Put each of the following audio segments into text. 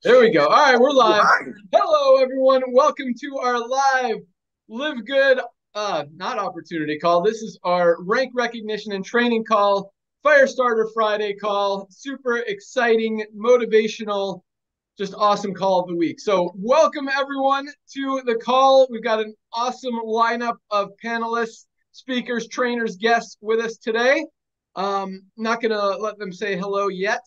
There we go. All right, we're live. Hello, everyone. Welcome to our live LiveGood, not opportunity call. This is our rank recognition and training call, Firestarter-Friday call. Super exciting, motivational, just awesome call of the week. So welcome, everyone, to the call. We've got an awesome lineup of panelists, speakers, trainers, guests with us today. Not going to let them say hello yet,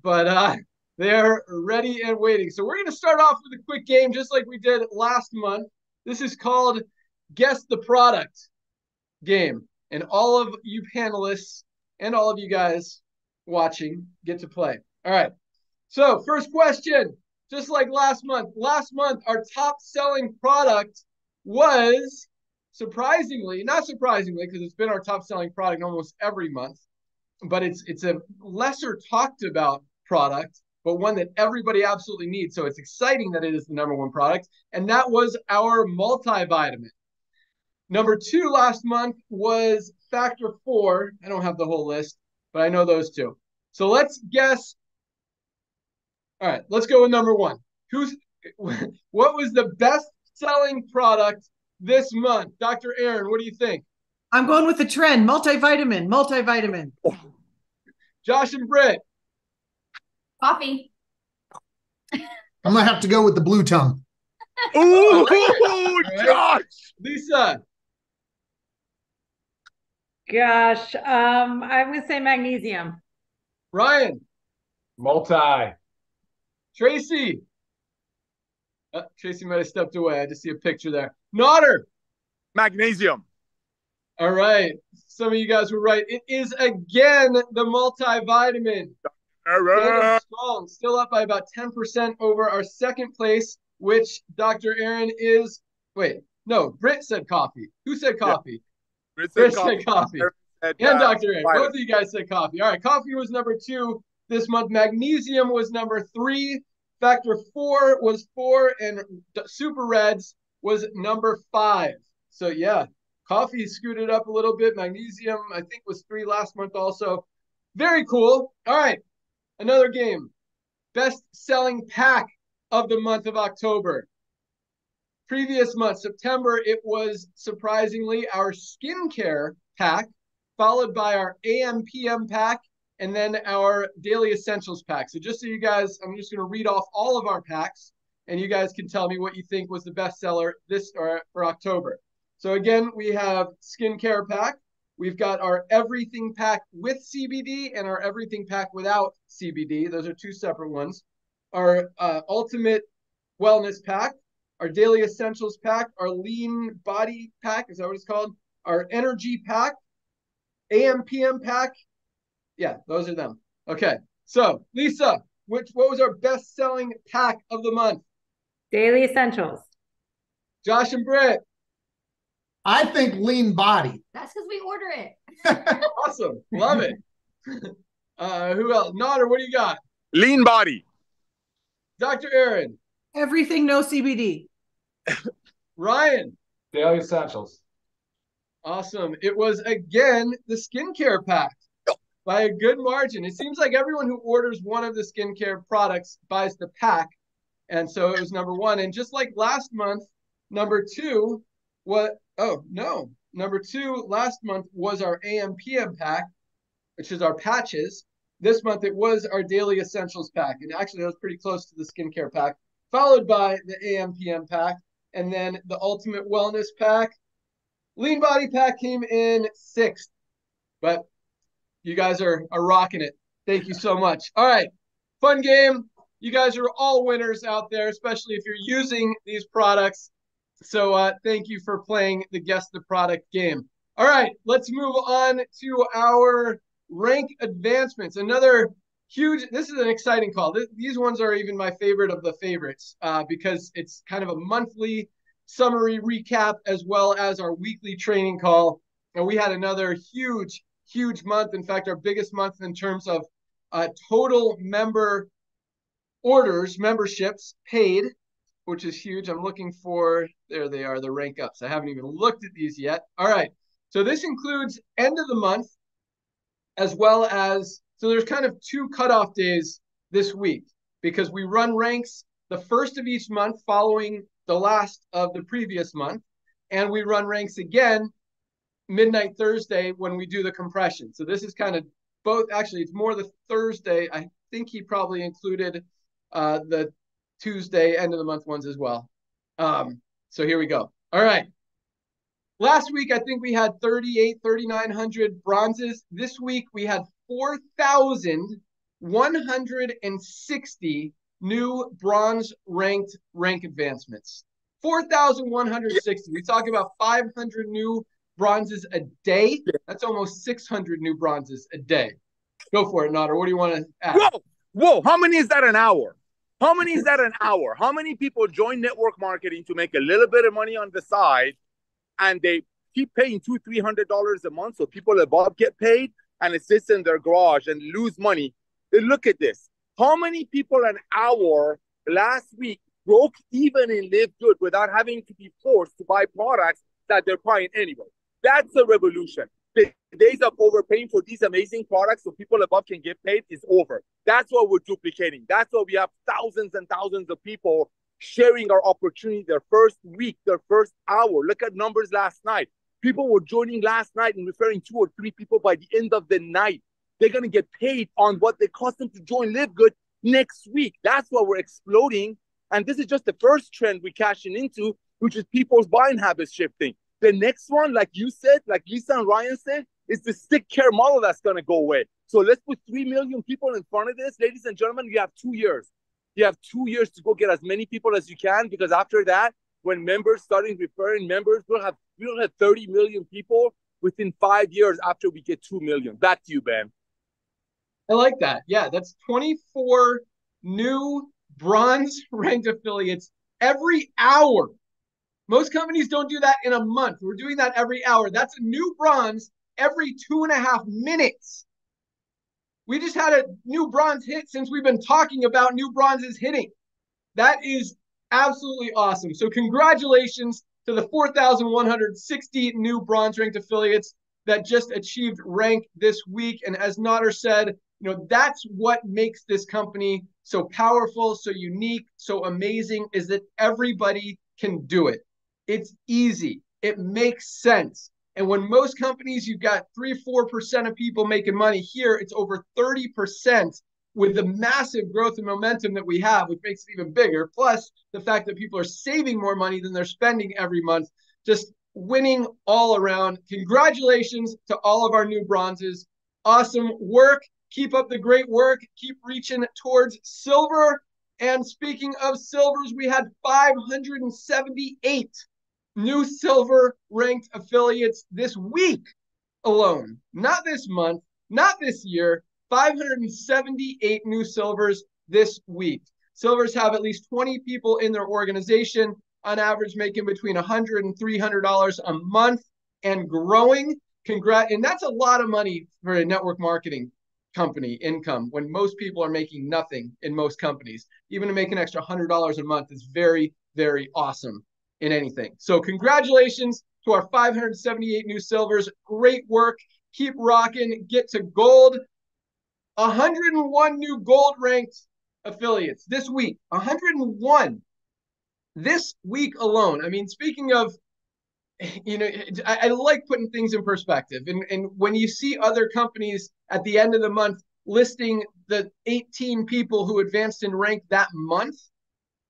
but they're ready and waiting. So we're going to start off with a quick game, just like we did last month. This is called Guess the Product game. And all of you panelists and all of you guys watching get to play. All right. So first question, just like last month. Last month, our top selling product was, surprisingly, not surprisingly, because it's been our top selling product almost every month, but it's a lesser talked about product, but one that everybody absolutely needs. So it's exciting that it is the #1 product. And that was our multivitamin. Number 2 last month was Factor 4. I don't have the whole list, but I know those two. So let's guess. All right, let's go with number 1. What was the best selling product this month? Dr. Aaron, what do you think? I'm going with the trend, multivitamin. Josh and Britt. Coffee. I'm going to have to go with the blue tongue. Ooh, right. Josh. Lisa. Gosh, I'm going to say magnesium. Ryan. Multi. Tracy. Tracy might have stepped away. I just see a picture there. Nodder. Magnesium. All right. Some of you guys were right. It is again the multivitamin. Strong, still up by about 10% over our second place, which Dr. Aaron is. Wait, no, Britt said coffee. Who said coffee? Yeah. Britt said coffee. And Dr. Aaron. Both of you guys said coffee. All right, coffee was number 2 this month. Magnesium was number 3. Factor 4 was 4, and Super Reds was number 5. So yeah, coffee scooted up a little bit. Magnesium, I think, was 3 last month also. Very cool. All right. Another game. Best selling pack of the month of October. Previous month, September, it was surprisingly our skincare pack, followed by our AM/PM pack, and then our daily essentials pack. So just so you guys, I'm just going to read off all of our packs, and you guys can tell me what you think was the best seller for October. So again, we have skincare pack. We've got our everything pack with CBD and our everything pack without CBD. Those are 2 separate ones. Our ultimate wellness pack, our daily essentials pack, our lean body pack, is that what it's called? Our energy pack, AM/PM pack. Yeah, those are them. Okay, so Lisa, what was our best selling pack of the month? Daily essentials. Josh and Britt. I think lean body. That's because we order it. Awesome. Love it. Who else? Nodder, what do you got? Lean body. Dr. Aaron. Everything no CBD. Ryan. Daily essentials. Awesome. It was, again, the skincare pack by a good margin. It seems like everyone who orders one of the skincare products buys the pack. And so it was number 1. And just like last month, number 2 number 2 last month was our AM/PM pack, which is our patches. This month it was our daily essentials pack, and actually that was pretty close to the skincare pack, followed by the AM/PM pack, and then the ultimate wellness pack. Lean body pack came in 6th, but you guys are rocking it. Thank you so much. All right, fun game. You guys are all winners out there, especially if you're using these products. So thank you for playing the Guess the Product game. All right, let's move on to our rank advancements. Another huge, this is an exciting call. These ones are even my favorite of the favorites because it's kind of a monthly summary recap as well as our weekly training call. And we had another huge month. In fact, our biggest month in terms of total member orders, memberships paid, which is huge. I'm looking for, there they are, the rank ups. I haven't even looked at these yet. All right. So this includes end of the month as well as, so there's kind of 2 cutoff days this week. because we run ranks the first of each month following the last of the previous month. And we run ranks again midnight Thursday when we do the compression. So this is kind of both. Actually, it's more the Thursday. I think he probably included the Tuesday end of the month ones as well. So here we go. All right. Last week, I think we had 3,900 bronzes. This week, we had 4,160 new bronze rank advancements. 4,160. We talk about 500 new bronzes a day. That's almost 600 new bronzes a day. Go for it, Nader. What do you want to add? Whoa. How many is that an hour? How many is that an hour? How many people join network marketing to make a little bit of money on the side, and they keep paying $200-300 a month so people above get paid, and it sits in their garage and lose money? And look at this. How many people an hour last week broke even in LiveGood without having to be forced to buy products that they're buying anyway? That's a revolution. The days of overpaying for these amazing products so people above can get paid is over. That's what we're duplicating. That's why we have thousands and thousands of people sharing our opportunity their first week, their first hour. Look at numbers last night. People were joining last night and referring 2 or 3 people by the end of the night. They're going to get paid on what they cost them to join LiveGood next week. That's why we're exploding. And this is just the first trend we're cashing into, which is people's buying habits shifting. The next one, like you said, like Lisa and Ryan said, is the stick care model that's going to go away. So let's put 3 million people in front of this. Ladies and gentlemen, you have 2 years. You have 2 years to go get as many people as you can, because after that, when members starting referring members, we'll have 30 million people within 5 years after we get 2 million. Back to you, Ben. I like that. Yeah, that's 24 new bronze ranked affiliates every hour. Most companies don't do that in a month. We're doing that every hour. That's a new bronze every 2.5 minutes. We just had a new bronze hit since we've been talking about new bronzes hitting. That is absolutely awesome. So congratulations to the 4,160 new bronze ranked affiliates that just achieved rank this week. And as Nader said, that's what makes this company so powerful, so unique, so amazing, is that everybody can do it. It's easy. It makes sense. And when most companies, you've got 3-4% of people making money, here it's over 30% with the massive growth and momentum that we have, which makes it even bigger. Plus the fact that people are saving more money than they're spending every month, just winning all around. Congratulations to all of our new bronzes. Awesome work. Keep up the great work. Keep reaching towards silver. And speaking of silvers, we had 578 new silver ranked affiliates this week alone. Not this month, not this year. 578 new silvers this week. Silvers have at least 20 people in their organization, on average making between $100 and $300 a month and growing. And that's a lot of money for a network marketing company income when most people are making nothing in most companies. Even to make an extra $100 a month is very, very awesome in anything. So congratulations to our 578 new silvers. Great work. Keep rocking. Get to gold. 101 new gold ranked affiliates this week. 101 this week alone. I mean, speaking of, I like putting things in perspective. And when you see other companies at the end of the month listing the 18 people who advanced in rank that month,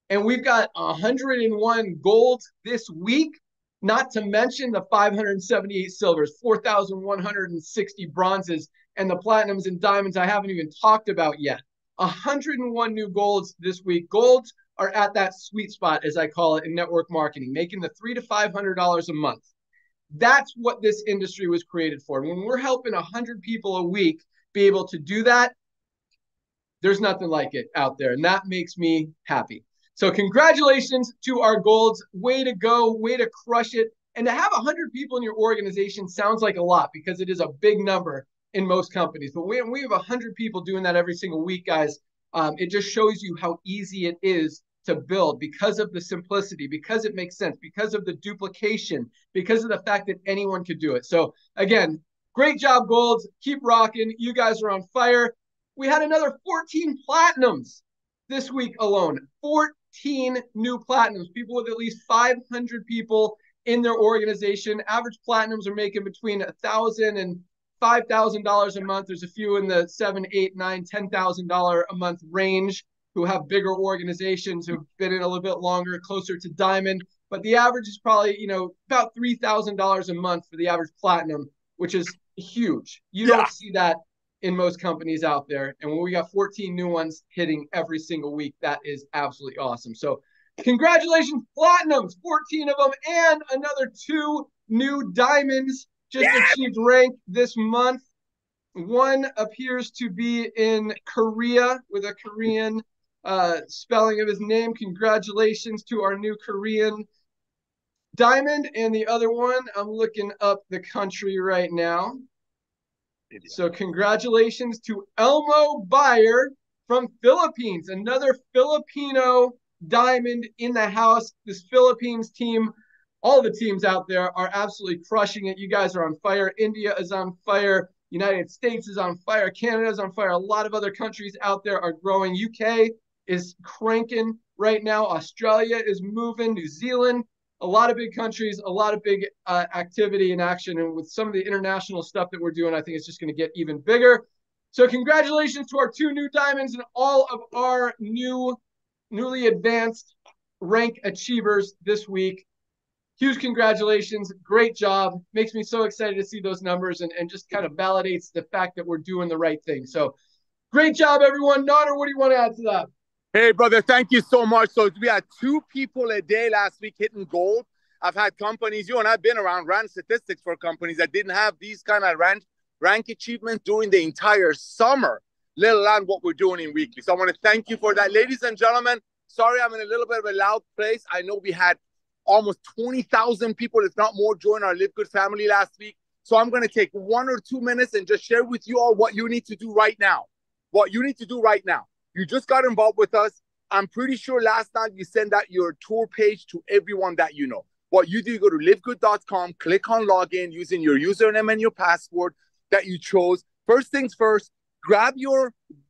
and we've got 101 golds this week, not to mention the 578 silvers, 4,160 bronzes, and the platinums and diamonds I haven't even talked about yet. 101 new golds this week. Golds are at that sweet spot, as I call it, in network marketing, making the $300 to $500 a month. That's what this industry was created for. When we're helping 100 people a week be able to do that, there's nothing like it out there, and that makes me happy. So congratulations to our golds. Way to go. Way to crush it. And to have 100 people in your organization sounds like a lot because it is a big number in most companies. But when we have 100 people doing that every single week, guys, it just shows you how easy it is to build because of the simplicity, because it makes sense, because of the duplication, because of the fact that anyone could do it. So again, great job, golds. Keep rocking. You guys are on fire. We had another 14 platinums. this week alone, 14 new platinums, people with at least 500 people in their organization. Average platinums are making between $1,000 and $5,000 a month. There's a few in the $7,000, $8,000, $9,000, $10,000 a month range who have bigger organizations who've been in a little bit longer, closer to diamond. But the average is probably, about $3,000 a month for the average platinum, which is huge. You don't see that in most companies out there. And when we got 14 new ones hitting every single week, that is absolutely awesome. So congratulations, platinums, 14 of them, and another 2 new diamonds just achieved rank this month. One appears to be in Korea with a Korean spelling of his name. Congratulations to our new Korean diamond. And the other one, I'm looking up the country right now. So congratulations to Elmo Bayer from Philippines, another Filipino diamond in the house. This Philippines team, all the teams out there are absolutely crushing it. You guys are on fire. India is on fire. United States is on fire. Canada is on fire. A lot of other countries out there are growing. UK is cranking right now. Australia is moving. New Zealand. A lot of big countries, a lot of big activity and action. And with some of the international stuff that we're doing, I think it's just going to get even bigger. So congratulations to our 2 new diamonds and all of our newly advanced rank achievers this week. Huge congratulations. Great job. Makes me so excited to see those numbers and just kind of validates the fact that we're doing the right thing. So great job, everyone. Nader, what do you want to add to that? Hey, brother, thank you so much. So we had 2 people a day last week hitting gold. I've had companies, you and I've been around, ran statistics for companies that didn't have these kind of rank achievements during the entire summer, let alone what we're doing in weekly. So I want to thank you for that. Ladies and gentlemen, sorry I'm in a little bit of a loud place. I know we had almost 20,000 people, if not more, join our LiveGood family last week. So I'm going to take 1 or 2 minutes and just share with you all what you need to do right now. What you need to do right now. You just got involved with us. I'm pretty sure last night you sent out your tour page to everyone that you know. What you do, you go to livegood.com, click on login using your username and your password that you chose. First things first,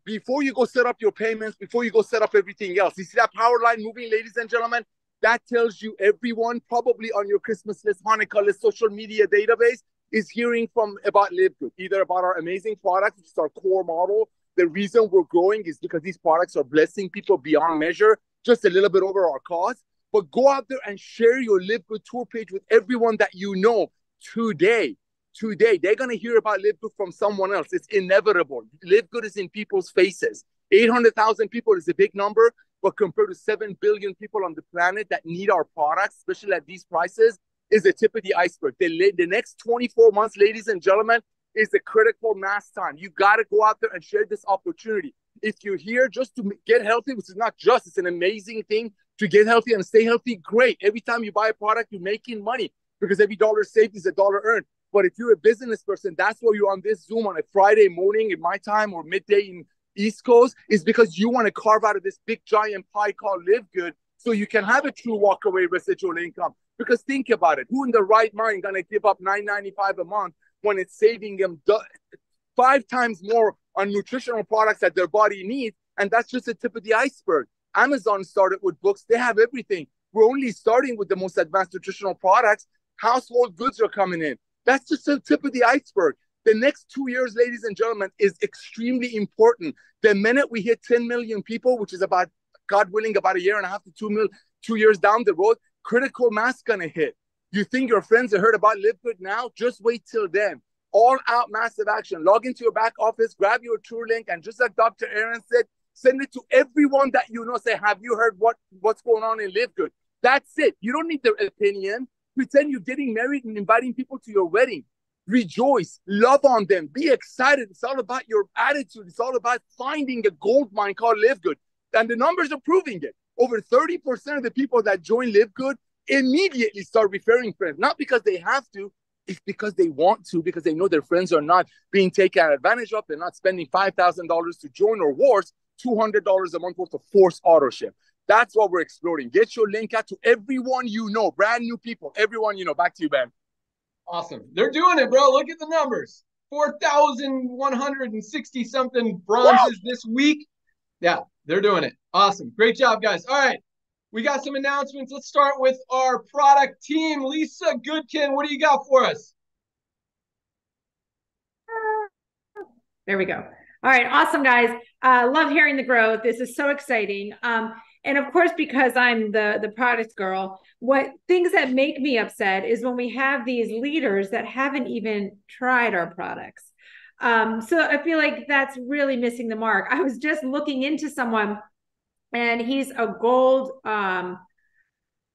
before you go set up your payments, before you go set up everything else. You see that power line moving, ladies and gentlemen? That tells you everyone probably on your Christmas list, Hanukkah list, social media database is hearing about LiveGood, either about our amazing products, which is our core model. The reason we're growing is because these products are blessing people beyond measure, just a little bit over our cost. But go out there and share your LiveGood tour page with everyone that you know today. They're going to hear about LiveGood from someone else. It's inevitable. LiveGood is in people's faces. 800,000 people is a big number, but compared to 7 billion people on the planet that need our products, especially at these prices, is the tip of the iceberg. The next 24 months, ladies and gentlemen, is the critical mass time. You got to go out there and share this opportunity. If you're here just to get healthy, which is not just, it's an amazing thing to get healthy and stay healthy, great. Every time you buy a product, you're making money because every dollar saved is a dollar earned. But if you're a business person, that's why you're on this Zoom on a Friday morning in my time or midday in East Coast, is because you want to carve out of this big giant pie called LiveGood so you can have a true walk-away residual income. Because think about it, who in the right mind going to give up $9.95 a month when it's saving them 5 times more on nutritional products that their body needs? And that's just the tip of the iceberg. Amazon started with books. They have everything. We're only starting with the most advanced nutritional products. Household goods are coming in. That's just the tip of the iceberg. The next 2 years, ladies and gentlemen, is extremely important. The minute we hit 10 million people, which is about, God willing, about 1.5 to 2 years down the road, critical mass gonna hit. You think your friends have heard about LiveGood now? Just wait till then. All out massive action. Log into your back office, grab your tour link, and just like Dr. Aaron said, send it to everyone that you know. Say, have you heard what's going on in LiveGood? That's it. You don't need their opinion. Pretend you're getting married and inviting people to your wedding. Rejoice, love on them, be excited. It's all about your attitude. It's all about finding a gold mine called LiveGood. And the numbers are proving it. Over 30% of the people that join LiveGood immediately start referring friends. Not because they have to, it's because they want to, because they know their friends are not being taken advantage of. They're not spending $5,000 to join, or worse, $200 a month worth of forced auto ship. That's what we're exploring. Get your link out to everyone you know, brand new people, everyone you know. Back to you, Ben. Awesome. They're doing it, bro. Look at the numbers. 4,160 something bronzes this week. Yeah, they're doing it. Awesome. Great job, guys. All right. We got some announcements. Let's start with our product team. Lisa Goodkin, what do you got for us? There we go. All right, awesome, guys. Love hearing the growth. This is so exciting. And of course, because I'm the product girl, what things that make me upset is when we have these leaders that haven't even tried our products. So I feel like that's really missing the mark. I was just looking into someone, and he's a gold.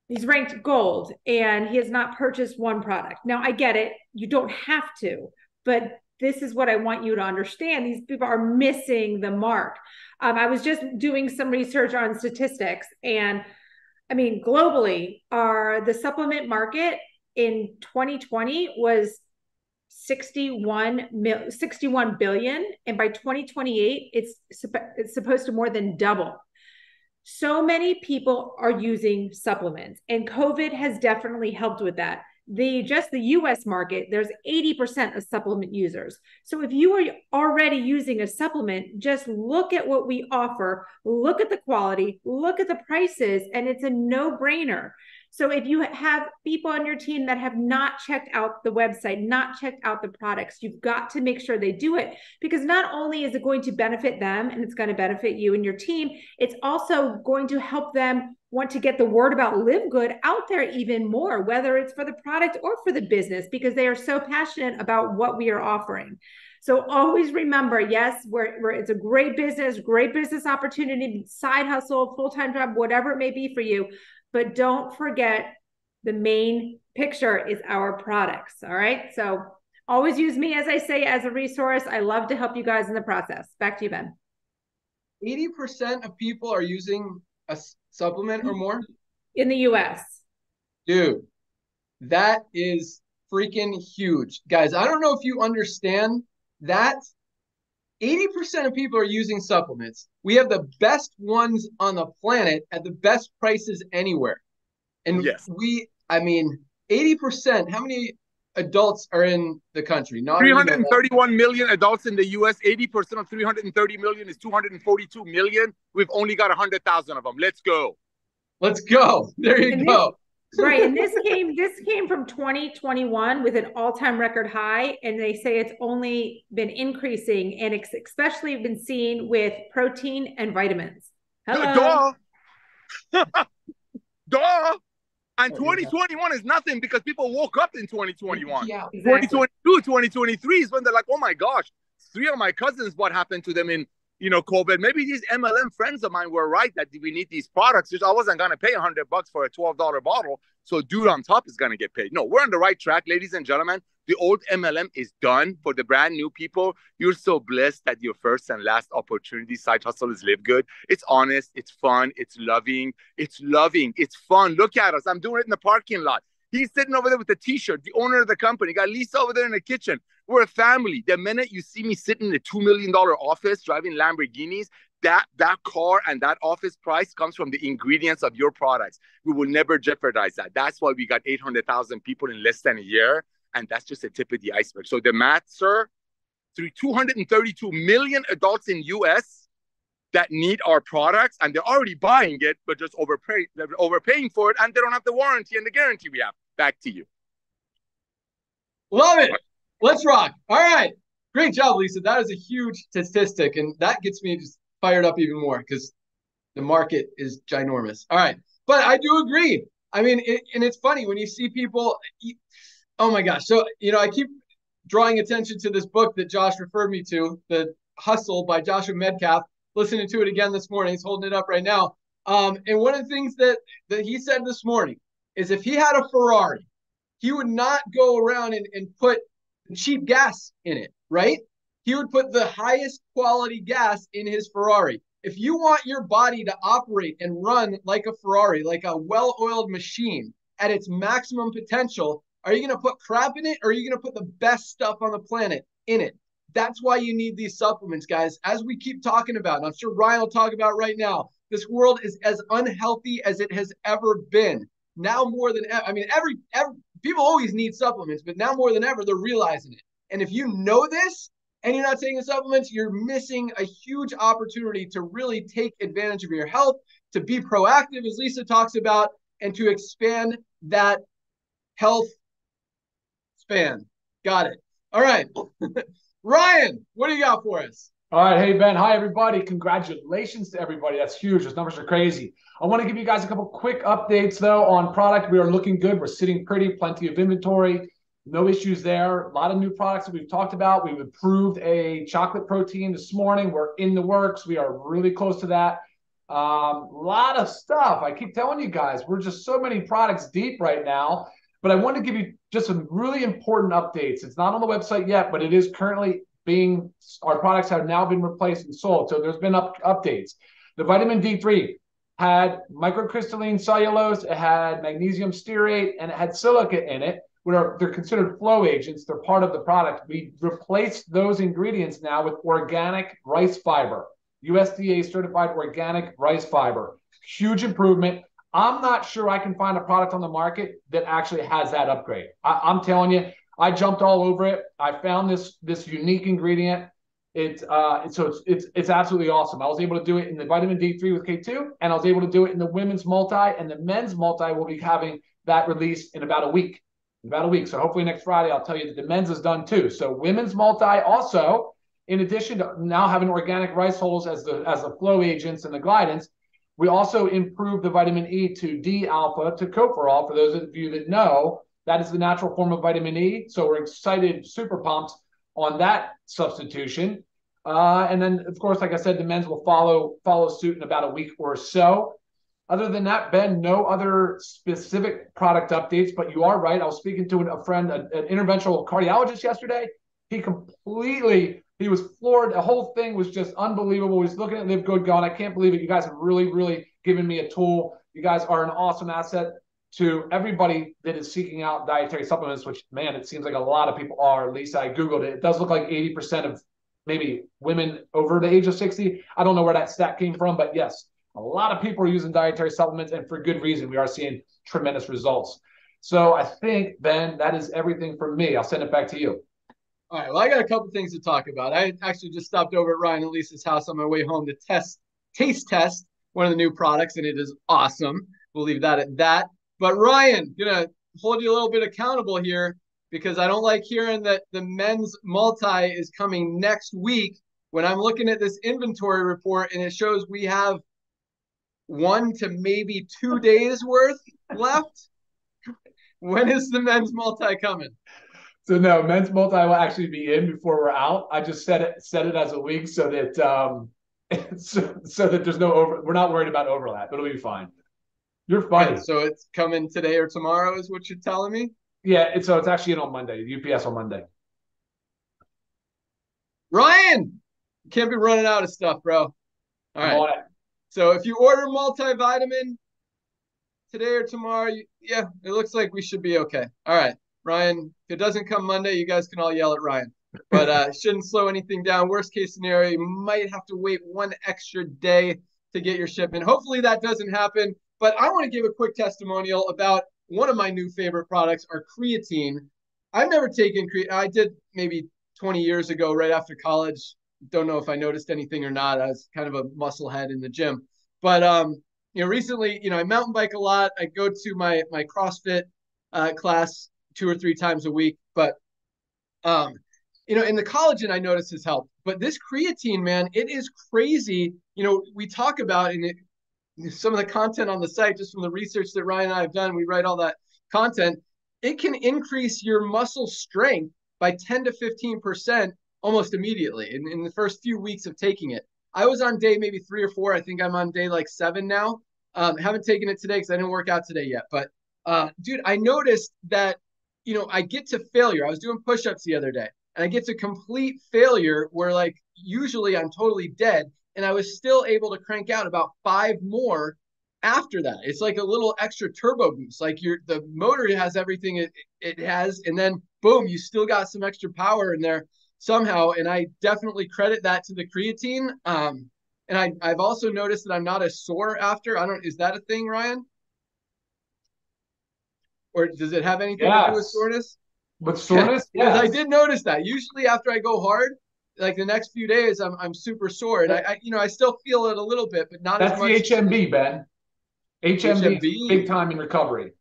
He's ranked gold, and he has not purchased one product. Now, I get it. You don't have to, but this is what I want you to understand. These people are missing the mark. I was just doing some research on statistics, and I mean, globally, the supplement market in 2020 was 61 billion, and by 2028, it's supposed to more than double. So many people are using supplements, and COVID has definitely helped with that. The US market, there's 80% of supplement users. So if you are already using a supplement, just look at what we offer, look at the quality, look at the prices, and it's a no-brainer. So if you have people on your team that have not checked out the website, not checked out the products, you've got to make sure they do it, because not only is it going to benefit them and it's going to benefit you and your team, it's also going to help them want to get the word about LiveGood out there even more, whether it's for the product or for the business, because they are so passionate about what we are offering. So always remember, yes, it's a great business opportunity, side hustle, full-time job, whatever it may be for you. But don't forget, the main picture is our products. All right. So always use me, as I say, as a resource. I love to help you guys in the process. Back to you, Ben. 80% of people are using a supplement or more in the US. Dude, that is freaking huge. Guys, I don't know if you understand that 80% of people are using supplements. We have the best ones on the planet at the best prices anywhere. And yes. 80%, how many adults are in the country? Not 331 million adults in the US. 80% of 330 million is 242 million. We've only got 100,000 of them. Let's go. Let's go. There you go. Right. And this came from 2021 with an all-time record high. And they say it's only been increasing, and it's especially been seen with protein and vitamins. Hello. Duh. Duh. And 2021 is nothing, because people woke up in 2021. Yeah, exactly. 2022, 2023 is when they're like, oh my gosh, 3 of my cousins, what happened to them in COVID? Maybe these MLM friends of mine were right that we need these products. Just, I wasn't going to pay $100 for a $12 bottle. So dude on top is going to get paid. No, we're on the right track, ladies and gentlemen. The old MLM is done. For the brand new people, you're so blessed that your first and last opportunity side hustle is LiveGood. It's honest, it's fun, it's loving, it's fun. Look at us. I'm doing it in the parking lot. He's sitting over there with the t-shirt, the owner of the company. Got Lisa over there in the kitchen. We're a family. The minute you see me sitting in a $2 million office driving Lamborghinis, that car and that office price comes from the ingredients of your products. We will never jeopardize that. That's why we got 800,000 people in less than a year. And that's just a tip of the iceberg. So the math, sir, through 232 million adults in US that need our products, and they're already buying it, but just overpaying for it, and they don't have the warranty and the guarantee we have. Back to you. Love it. Let's rock. All right. Great job, Lisa. That is a huge statistic, and that gets me just fired up even more, because the market is ginormous. All right. But I do agree. And it's funny when you see people, oh my gosh. So, I keep drawing attention to this book that Josh referred me to, The Hustle by Joshua Medcalf, listening to it again this morning. He's holding it up right now. And one of the things that he said this morning is, if he had a Ferrari, he would not go around and put cheap gas in it, right? He would put the highest quality gas in his Ferrari. If you want your body to operate and run like a Ferrari, like a well-oiled machine at its maximum potential, are you going to put crap in it, or are you going to put the best stuff on the planet in it? That's why you need these supplements, guys. As we keep talking about, and I'm sure Ryan will talk about right now, this world is as unhealthy as it has ever been. Now more than ever. Every people always need supplements, but now more than ever, they're realizing it. And if you know this, and you're not taking supplements, you're missing a huge opportunity to really take advantage of your health, to be proactive, as Lisa talks about, and to expand that health span. Got it. All right. Ryan, what do you got for us? All right. Hey, Ben. Hi, everybody. Congratulations to everybody. That's huge. Those numbers are crazy. I want to give you guys a couple quick updates, though, on product. We are looking good. We're sitting pretty, plenty of inventory. No issues there. A lot of new products that we've talked about. We've approved a chocolate protein this morning. We're in the works. We are really close to that. A lot of stuff. I keep telling you guys, we're just so many products deep right now. But I want to give you just some really important updates. It's not on the website yet, but it is currently our products have now been replaced and sold. So there's been updates. The vitamin D3 had microcrystalline cellulose, it had magnesium stearate, and it had silica in it. They're considered flow agents. They're part of the product. We replaced those ingredients now with organic rice fiber, USDA certified organic rice fiber. Huge improvement. I'm not sure I can find a product on the market that actually has that upgrade. I'm telling you, I jumped all over it. I found this unique ingredient. It's absolutely awesome. I was able to do it in the vitamin D3 with K2, and I was able to do it in the women's multi, and the men's multi will be having that release in about a week. So hopefully next Friday, I'll tell you that the men's is done too. So women's multi also, in addition to now having organic rice hulls as the flow agents and the glidants, we also improved the vitamin E to D-alpha to tocopherol. For those of you that know, that is the natural form of vitamin E. So we're excited, super pumped on that substitution. And then, of course, like I said, the men's will follow suit in about a week or so. Other than that, Ben, no other specific product updates, but you are right. I was speaking to a friend, an interventional cardiologist yesterday. He was floored. The whole thing was just unbelievable. He was looking at LiveGood going, I can't believe it. You guys have really, really given me a tool. You guys are an awesome asset to everybody that is seeking out dietary supplements, which, man, it seems like a lot of people are. At least I Googled it. It does look like 80% of maybe women over the age of 60. I don't know where that stat came from, but yes, a lot of people are using dietary supplements, and for good reason. We are seeing tremendous results. So I think, Ben, that is everything from me. I'll send it back to you. All right, well, I got a couple things to talk about. I actually just stopped over at Ryan and Lisa's house on my way home to taste test one of the new products, and it is awesome. We'll leave that at that. But Ryan, gonna hold you a little bit accountable here, because I don't like hearing that the men's multi is coming next week when I'm looking at this inventory report and it shows we have 1 to maybe 2 days worth left. When is the men's multi coming? So no, men's multi will actually be in before we're out. I just set it as a week so that so that there's we're not worried about overlap. It'll be fine. You're funny. Right, so it's coming today or tomorrow is what you're telling me? Yeah, it's actually in on Monday, UPS on Monday. Ryan, you can't be running out of stuff, bro. All right. So if you order multivitamin today or tomorrow, it looks like we should be okay. All right, Ryan, if it doesn't come Monday, you guys can all yell at Ryan. But it shouldn't slow anything down. Worst case scenario, you might have to wait 1 extra day to get your shipment. Hopefully that doesn't happen. But I want to give a quick testimonial about one of my new favorite products, our creatine. I've never taken creatine. I did maybe 20 years ago, right after college. Don't know if I noticed anything or not. I was kind of a muscle head in the gym. But recently, I mountain bike a lot. I go to my CrossFit class 2 or 3 times a week. But in the collagen, I noticed has helped. But this creatine, man, it is crazy. We talk about some of the content on the site, just from the research that Ryan and I have done. We write all that content. It can increase your muscle strength by 10 to 15% almost immediately in the first few weeks of taking it. I was on day maybe 3 or 4. I think I'm on day like 7 now. Haven't taken it today because I didn't work out today yet. But dude, I noticed that, I get to failure. I was doing push-ups the other day, and I get to complete failure where like usually I'm totally dead. And I was still able to crank out about 5 more after that. It's like a little extra turbo boost. Like the motor has everything it has, and then boom, you still got some extra power in there somehow. And I definitely credit that to the creatine. And I've also noticed that I'm not as sore after. Is that a thing, Ryan? Or does it have anything to do with soreness? With soreness? Yes. I did notice that. Usually after I go hard, like the next few days, I'm super sore, and I still feel it a little bit, but not as much. That's the HMB, Ben. HMB, big time in recovery.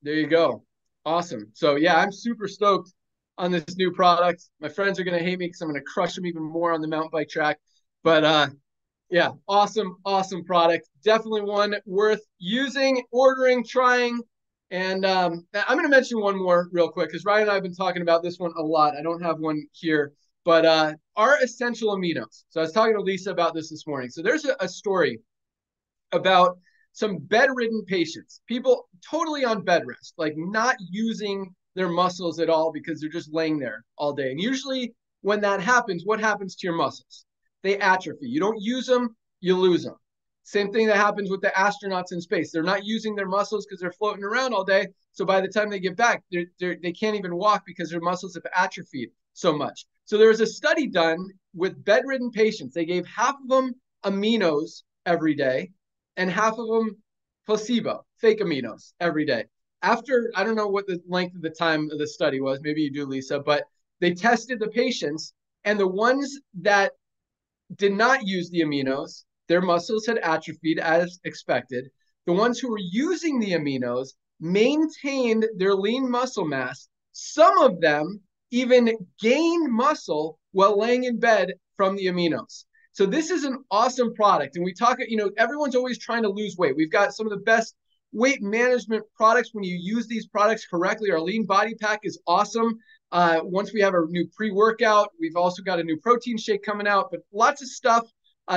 There you go. Awesome. So yeah, I'm super stoked on this new product. My friends are going to hate me because I'm going to crush them even more on the mountain bike track. But yeah, awesome product. Definitely one worth using, ordering, trying. And I'm going to mention one more real quick because Ryan and I have been talking about this one a lot. I don't have one here, but our essential aminos. So I was talking to Lisa about this morning. So there's a story about some bedridden patients, people totally on bed rest, like not using their muscles at all because they're just laying there all day. And usually when that happens, what happens to your muscles? They atrophy. You don't use them, you lose them. Same thing that happens with the astronauts in space. They're not using their muscles because they're floating around all day. So by the time they get back, they can't even walk because their muscles have atrophied so much. So there was a study done with bedridden patients. They gave half of them aminos every day and half of them placebo, fake aminos every day. After, I don't know what the length of the time of the study was, maybe you do, Lisa, but they tested the patients, and the ones that did not use the aminos, their muscles had atrophied as expected. The ones who were using the aminos maintained their lean muscle mass. Some of them even gained muscle while laying in bed from the aminos. So this is an awesome product. And we talk, everyone's always trying to lose weight. We've got some of the best weight management products when you use these products correctly. Our lean body pack is awesome. Once we have a new pre-workout, we've also got a new protein shake coming out, but lots of stuff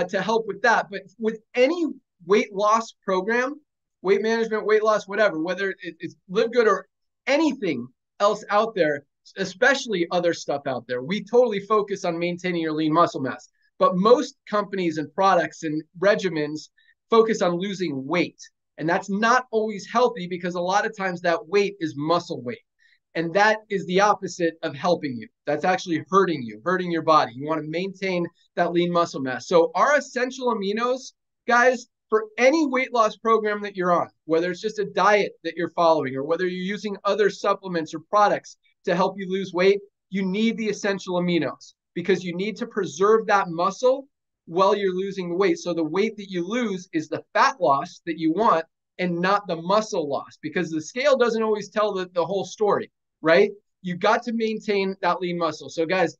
to help with that. But with any weight loss program, weight management, weight loss, whatever, whether it's LiveGood or anything else out there, especially other stuff out there, we totally focus on maintaining your lean muscle mass. But most companies and products and regimens focus on losing weight. And that's not always healthy because a lot of times that weight is muscle weight. And that is the opposite of helping you. That's actually hurting you, hurting your body. You want to maintain that lean muscle mass. So our essential aminos, guys, for any weight loss program that you're on, whether it's just a diet that you're following or whether you're using other supplements or products to help you lose weight, you need the essential aminos because you need to preserve that muscle while you're losing the weight. So the weight that you lose is the fat loss that you want and not the muscle loss, because the scale doesn't always tell the whole story, right? You got to maintain that lean muscle. So guys,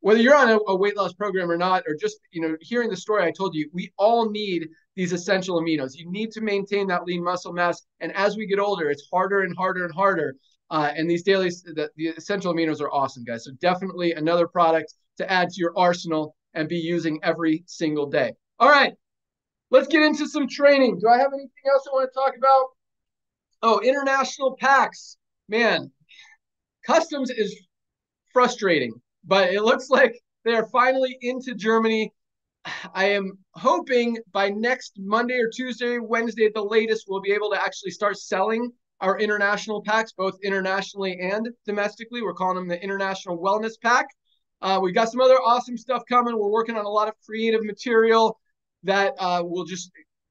whether you're on a weight loss program or not, or just, hearing the story I told you, we all need these essential aminos. You need to maintain that lean muscle mass. And as we get older, it's harder and harder and harder. And these daily, the essential aminos are awesome, guys. So definitely another product to add to your arsenal and be using every single day. All right, let's get into some training. Do I have anything else I want to talk about? Oh, international packs. Man, customs is frustrating, but it looks like they are finally into Germany. I am hoping by next Monday or Tuesday, Wednesday at the latest, we'll be able to actually start selling our international packs, both internationally and domestically. We're calling them the International Wellness Pack. We've got some other awesome stuff coming. We're working on a lot of creative material that we'll just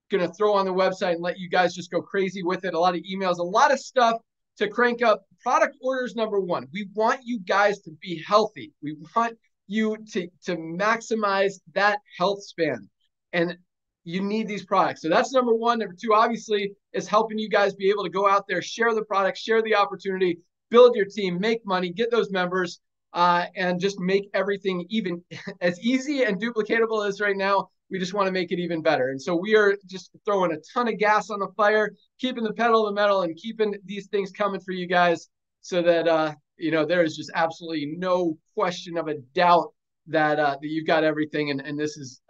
going to throw on the website and let you guys just go crazy with it. A lot of emails, a lot of stuff to crank up. Product orders number one. We want you guys to be healthy. We want you to maximize that health span. And you need these products. So that's number one. Number two, obviously, is helping you guys be able to go out there, share the product, share the opportunity, build your team, make money, get those members, and just make everything even as easy and duplicatable as right now. We just want to make it even better. And so we are just throwing a ton of gas on the fire, keeping the pedal to the metal and keeping these things coming for you guys so that, there is just absolutely no question of a doubt that you've got everything. And this is,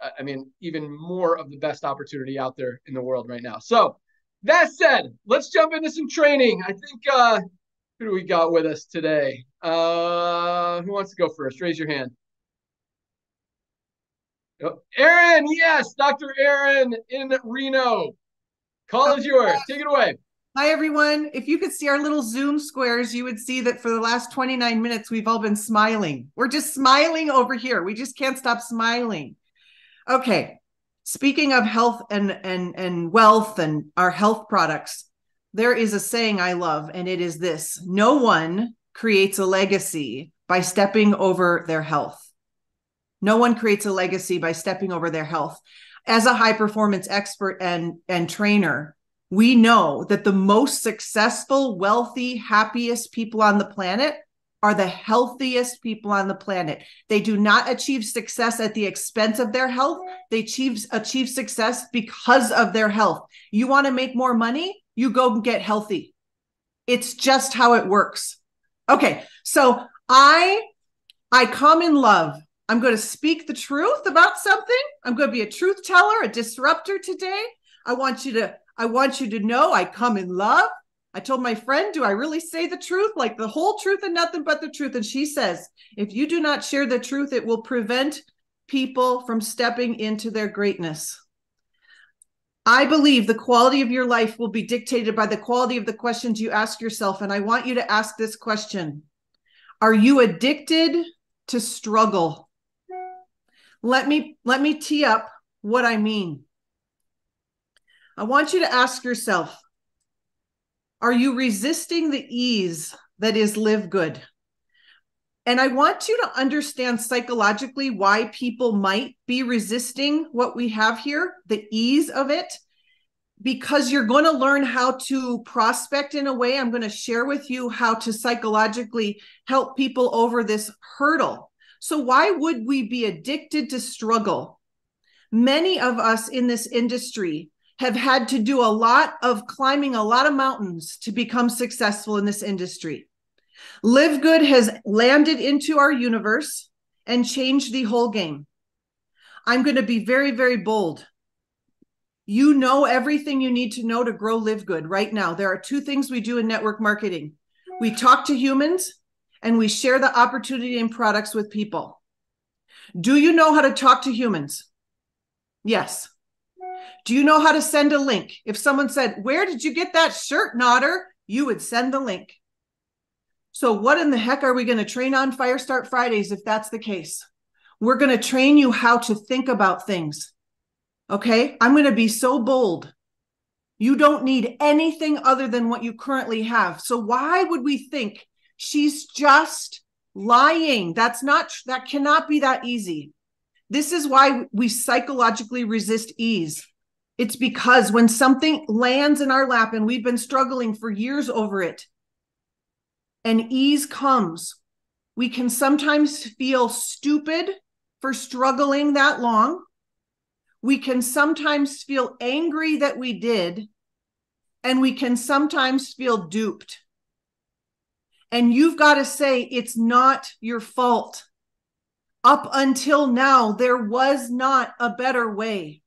even more of the best opportunity out there in the world right now. So that said, let's jump into some training. I think, who do we got with us today? Who wants to go first? Raise your hand. Oh, Aaron, yes, Dr. Aaron in Reno. Call is yours. Take it away. Hi, everyone. If you could see our little Zoom squares, you would see that for the last 29 minutes, we've all been smiling. We're just smiling over here. We just can't stop smiling. Okay. Speaking of health and wealth and our health products, there is a saying I love, and it is this: no one creates a legacy by stepping over their health. No one creates a legacy by stepping over their health. As a high performance expert and trainer, we know that the most successful, wealthy, happiest people on the planet are the healthiest people on the planet. They do not achieve success at the expense of their health. They achieve success because of their health. You want to make more money? You go get healthy. It's just how it works. Okay, so I come in love. I'm going to speak the truth about something. I'm going to be a truth teller, a disruptor today. I want you to know I come in love. I told my friend, do I really say the truth? Like the whole truth and nothing but the truth. And she says, if you do not share the truth, it will prevent people from stepping into their greatness. I believe the quality of your life will be dictated by the quality of the questions you ask yourself. And I want you to ask this question. Are you addicted to struggle? Let me tee up what I mean. I want you to ask yourself, are you resisting the ease that is LiveGood? And I want you to understand psychologically why people might be resisting what we have here, the ease of it, because you're going to learn how to prospect in a way. I'm going to share with you how to psychologically help people over this hurdle. So why would we be addicted to struggle? Many of us in this industry have had to do a lot of climbing a lot of mountains to become successful in this industry. LiveGood has landed into our universe and changed the whole game. I'm going to be very, very bold. You know everything you need to know to grow LiveGood right now. There are two things we do in network marketing. We talk to humans and we share the opportunity and products with people. Do you know how to talk to humans? Yes. Do you know how to send a link? If someone said, where did you get that shirt, Nodder? You would send the link. So what in the heck are we going to train on Firestart Fridays if that's the case? We're going to train you how to think about things. Okay? I'm going to be so bold. You don't need anything other than what you currently have. So why would we think she's just lying? That cannot be that easy. This is why we psychologically resist ease. It's because when something lands in our lap and we've been struggling for years over it, and ease comes, we can sometimes feel stupid for struggling that long. We can sometimes feel angry that we did, and we can sometimes feel duped. And you've got to say, it's not your fault. Up until now, there was not a better way.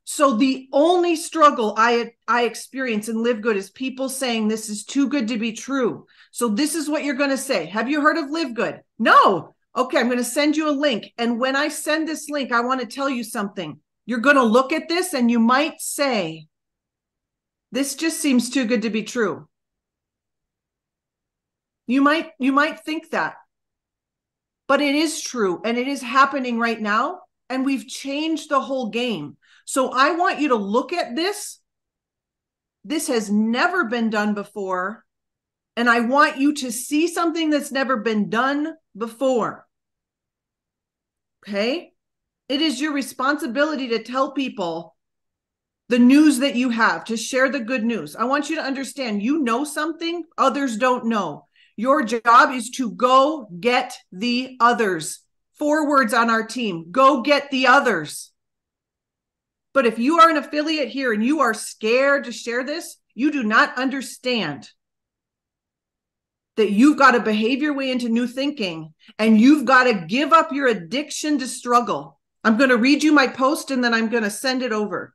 So the only struggle I experience in LiveGood is people saying this is too good to be true. So this is what you're going to say. Have you heard of LiveGood? No. Okay, I'm going to send you a link. And when I send this link, I want to tell you something. You're going to look at this and you might say, this just seems too good to be true. You might think that. But it is true, and it is happening right now, and we've changed the whole game. So I want you to look at this. This has never been done before, and I want you to see something that's never been done before. Okay? It is your responsibility to tell people the news that you have, to share the good news. I want you to understand, you know something others don't know. Your job is to go get the others. 4 words on our team, go get the others. But if you are an affiliate here and you are scared to share this, you do not understand that you've got to behave your way into new thinking, and you've got to give up your addiction to struggle. I'm going to read you my post and then I'm going to send it over.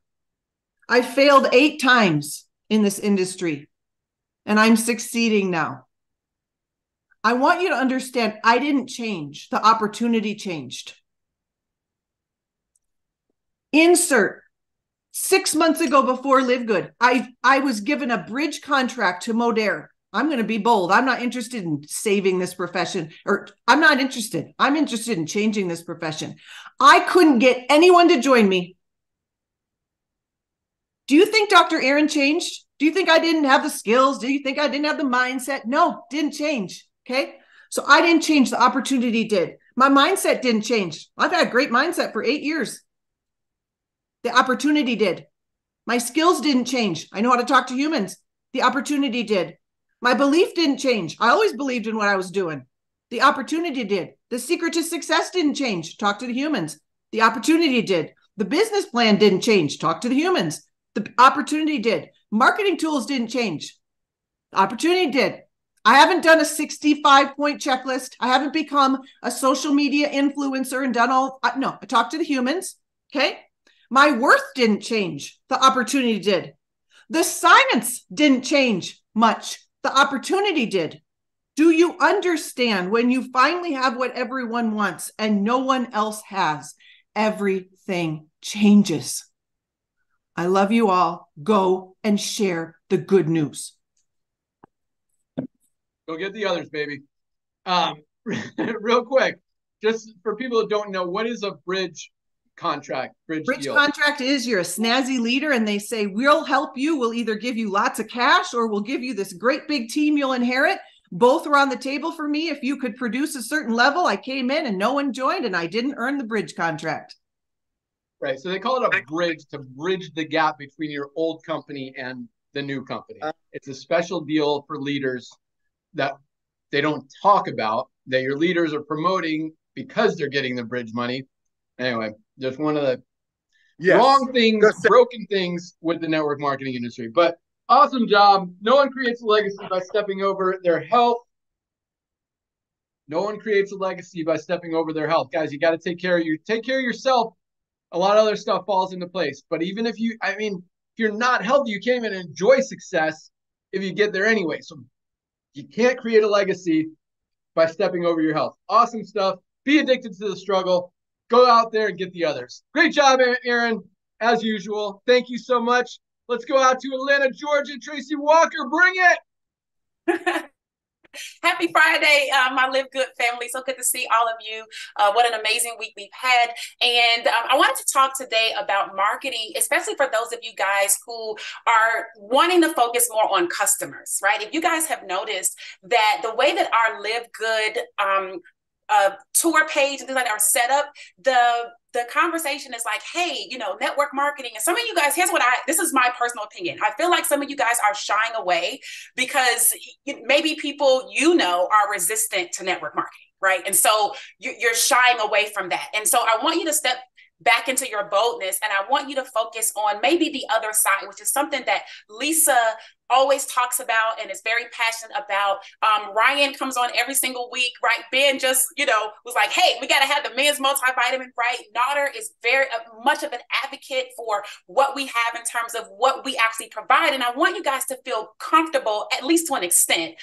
I failed 8 times in this industry and I'm succeeding now. I want you to understand, I didn't change. The opportunity changed. Insert 6 months ago before LiveGood, I was given a bridge contract to Modere. I'm going to be bold. I'm not interested in saving this profession, or I'm not interested. I'm interested in changing this profession. I couldn't get anyone to join me. Do you think Dr. Aaron changed? Do you think I didn't have the skills? Do you think I didn't have the mindset? No, didn't change. Okay. So I didn't change. The opportunity did. My mindset didn't change. I've had a great mindset for 8 years. The opportunity did. My skills didn't change. I know how to talk to humans. The opportunity did. My belief didn't change. I always believed in what I was doing. The opportunity did. The secret to success didn't change. Talk to the humans. The opportunity did. The business plan didn't change. Talk to the humans. The opportunity did. Marketing tools didn't change. The opportunity did. I haven't done a 65-point checklist. I haven't become a social media influencer and done all. No, I talked to the humans. Okay. My worth didn't change. The opportunity did. The science didn't change much. The opportunity did. Do you understand when you finally have what everyone wants and no one else has, everything changes? I love you all. Go and share the good news. Go get the others, baby. Real quick, just for people that don't know, what is a bridge contract? Bridge deal contract is you're a snazzy leader and they say, we'll help you. We'll either give you lots of cash or we'll give you this great big team you'll inherit. Both were on the table for me. If you could produce a certain level, I came in and no one joined and I didn't earn the bridge contract. Right. So they call it a bridge to bridge the gap between your old company and the new company. It's a special deal for leaders that they don't talk about, that your leaders are promoting because they're getting the bridge money. Anyway, just one of the wrong things, broken things with the network marketing industry. But awesome job. No one creates a legacy by stepping over their health. No one creates a legacy by stepping over their health. Guys, you got to take care of you. Take care of yourself. A lot of other stuff falls into place. But even if you, if you're not healthy, you can't even enjoy success if you get there anyway. So you can't create a legacy by stepping over your health. Awesome stuff. Be addicted to the struggle. Go out there and get the others. Great job, Aaron, as usual. Thank you so much. Let's go out to Atlanta, Georgia. Tracy Walker, bring it. Happy Friday, my LiveGood family. So good to see all of you. What an amazing week we've had. And I wanted to talk today about marketing, especially for those of you guys who are wanting to focus more on customers, right? If you guys have noticed that the way that our LiveGood tour page and things like that are set up, the conversation is like, hey, network marketing. And some of you guys, this is my personal opinion. I feel like some of you guys are shying away because maybe people, are resistant to network marketing, right? And so you're shying away from that. And so I want you to step back into your boldness. And I want you to focus on maybe the other side, which is something that Lisa always talks about and is very passionate about. Ryan comes on every single week, right? Ben just, was like, hey, we got to have the men's multivitamin, right? Nader is very much of an advocate for what we have in terms of what we actually provide. And I want you guys to feel comfortable, at least to an extent,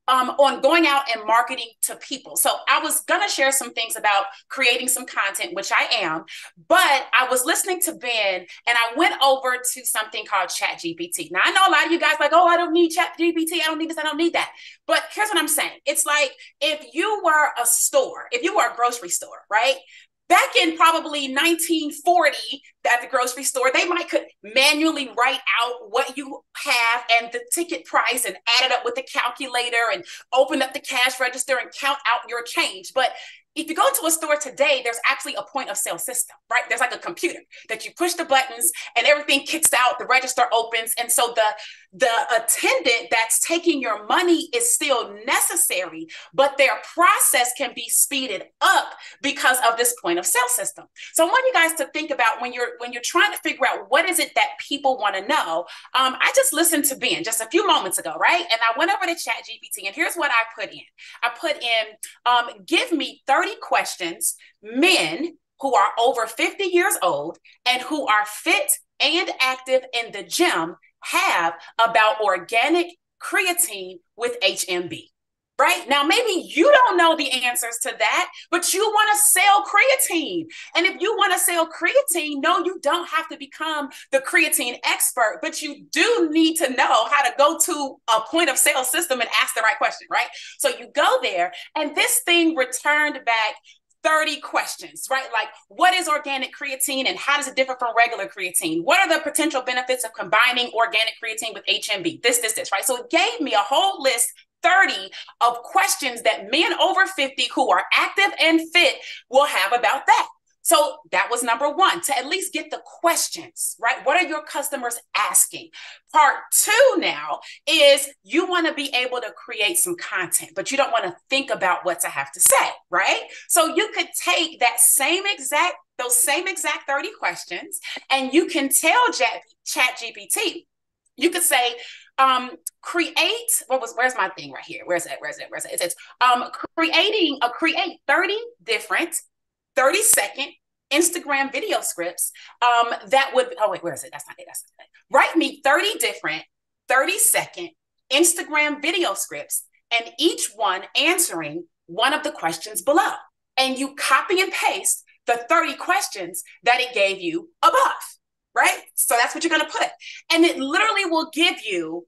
on going out and marketing to people. So I was going to share some things about creating some content, which I am, but I was listening to Ben and I went over to something called ChatGPT. Now I know a lot of you guys like, oh, I don't need ChatGPT. I don't need this. I don't need that. But here's what I'm saying. It's like, if you were a grocery store, right? Back in probably 1940 at the grocery store, they could manually write out what you have and the ticket price and add it up with the calculator and open up the cash register and count out your change. But if you go to a store today, there's actually a point of sale system, right? There's like a computer that you push the buttons and everything kicks out, the register opens. And so the attendant that's taking your money is still necessary, but their process can be speeded up because of this point of sale system. So I want you guys to think about when you're trying to figure out what is it that people want to know. I just listened to Ben just a few moments ago, right? And I went over to ChatGPT and here's what I put in. I put in, give me 30 questions, men who are over 50 years old and who are fit and active in the gym have about organic creatine with HMB. Right? Now, maybe you don't know the answers to that, but you want to sell creatine. And if you want to sell creatine, no, you don't have to become the creatine expert, but you do need to know how to go to a point of sale system and ask the right question, right? So you go there and this thing returned back 30 questions, right? Like, what is organic creatine and how does it differ from regular creatine? What are the potential benefits of combining organic creatine with HMB? This, right? So it gave me a whole list 30 of questions that men over 50 who are active and fit will have about that. So that was number one, to at least get the questions, right? What are your customers asking? Part two now is you want to be able to create some content, but you don't want to think about what to have to say, right? So you could take those same exact 30 questions, and you can tell ChatGPT, you could say, where's my thing right here? Where's it? It says, create 30 different 30-second Instagram video scripts that would, where is it? That's not it. Write me 30 different 30-second Instagram video scripts, and each one answering one of the questions below. And you copy and paste the 30 questions that it gave you above, right? So that's what you're going to put. And it literally will give you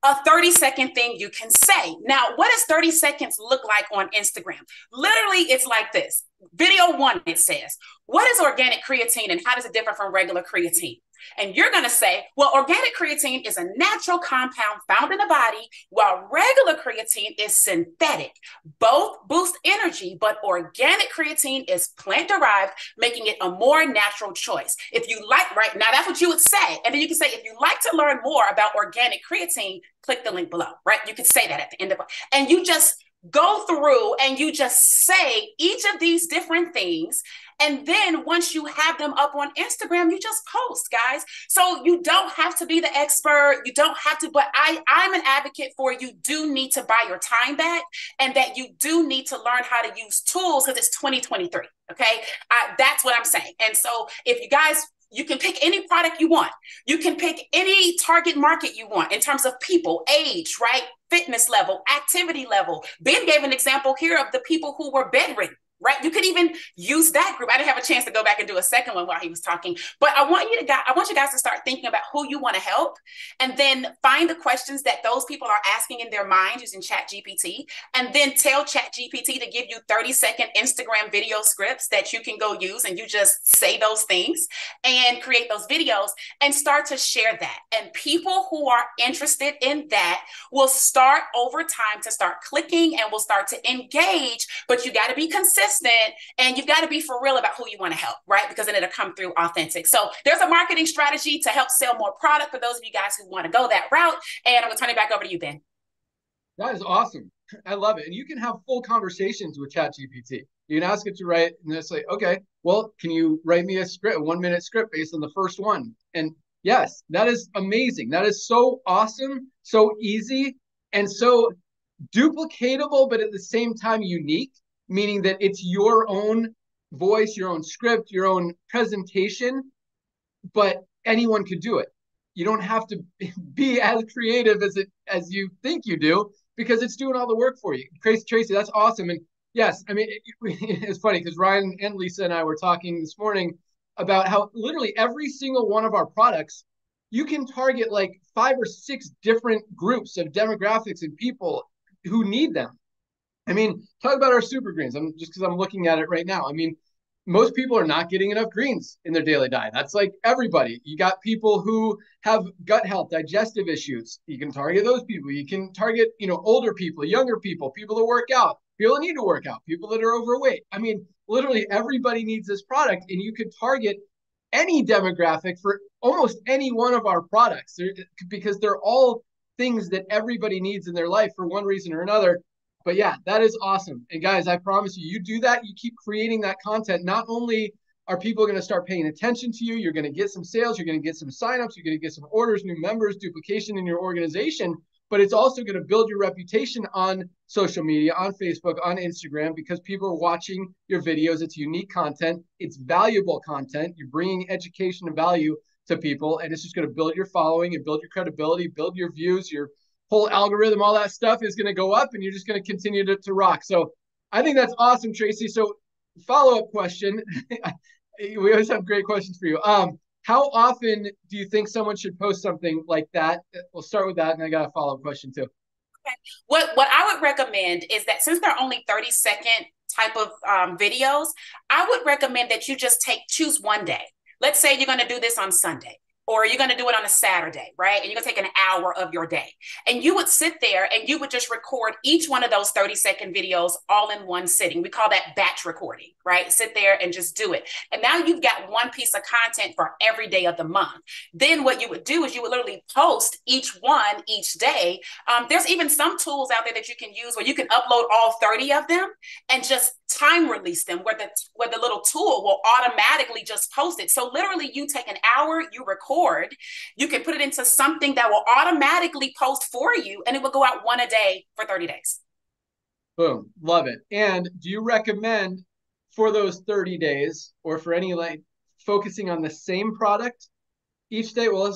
a 30-second thing you can say. Now, what does 30 seconds look like on Instagram? Literally, it's like this. Video 1, it says, what is organic creatine and how does it differ from regular creatine? And you're going to say, well, organic creatine is a natural compound found in the body, while regular creatine is synthetic. Both boost energy, but organic creatine is plant-derived, making it a more natural choice. If you like, right now, that's what you would say. And then you can say, if you'd like to learn more about organic creatine, click the link below, right? You could say that at the end of it. And you just go through and you just say each of these different things. And then once you have them up on Instagram, you just post, guys. So you don't have to be the expert. You don't have to, but I'm an advocate for you do need to buy your time back, and that you do need to learn how to use tools because it's 2023. Okay. That's what I'm saying. And so if you guys, you can pick any product you want. You can pick any target market you want in terms of people, age, right? Fitness level, activity level. Ben gave an example here of the people who were bedridden, right? You could even use that group. I didn't have a chance to go back and do a second one while he was talking, but I want you guys to start thinking about who you want to help, and then find the questions that those people are asking in their mind using ChatGPT, and then tell ChatGPT to give you 30-second Instagram video scripts that you can go use, and you just say those things and create those videos and start to share that. And people who are interested in that will start over time to start clicking and will start to engage, but you got to be consistent. And you've got to be for real about who you want to help, right? Because then it'll come through authentic. So there's a marketing strategy to help sell more product for those of you guys who want to go that route. And I'm going to turn it back over to you, Ben. That is awesome. I love it. And you can have full conversations with ChatGPT. You can ask it to write, and it's like, okay, well, can you write me a 1-minute script based on the first one? And yes, that is amazing. That is so awesome, so easy, and so duplicatable, but at the same time unique. Meaning that it's your own voice, your own script, your own presentation, but anyone could do it. You don't have to be as creative as you think you do, because it's doing all the work for you. Tracy, that's awesome. And yes, I mean, it's funny because Ryan and Lisa and I were talking this morning about how literally every single one of our products, you can target like 5 or 6 different groups of demographics and people who need them. I mean, talk about our super greens. Just because I'm looking at it right now. I mean, most people are not getting enough greens in their daily diet. That's like everybody. You got people who have gut health, digestive issues. You can target those people. You can target, older people, younger people, people that work out, people that need to work out, people that are overweight. I mean, literally everybody needs this product, and you could target any demographic for almost any one of our products because they're all things that everybody needs in their life for one reason or another. But yeah, that is awesome. And guys, I promise you, you do that, you keep creating that content. Not only are people going to start paying attention to you, you're going to get some sales, you're going to get some signups, you're going to get some orders, new members, duplication in your organization, but it's also going to build your reputation on social media, on Facebook, on Instagram, because people are watching your videos. It's unique content. It's valuable content. You're bringing education and value to people, and it's just going to build your following and build your credibility, build your views, your whole algorithm, all that stuff is going to go up, and you're just going to continue to rock. So I think that's awesome, Tracy. So follow-up question. We always have great questions for you. How often do you think someone should post something like that? We'll start with that, and I got a follow-up question too. Okay. What I would recommend is that since they're only 30-second type of videos, I would recommend that you just choose one day. Let's say you're going to do this on Sunday. or you're going to do it on a Saturday, right? And you're going to take an hour of your day. And you would sit there and you would just record each one of those 30-second videos all in one sitting. We call that batch recording, right? Sit there and just do it. And now you've got one piece of content for every day of the month. Then what you would do is you would literally post each one each day. There's even some tools out there that you can use where you can upload all 30 of them and just time release them, where the little tool will automatically just post it. So literally you take an hour, you record, you can put it into something that will automatically post for you, and it will go out one a day for 30 days. Boom. Love it. And do you recommend for those 30 days or for any like focusing on the same product each day? Well, I'm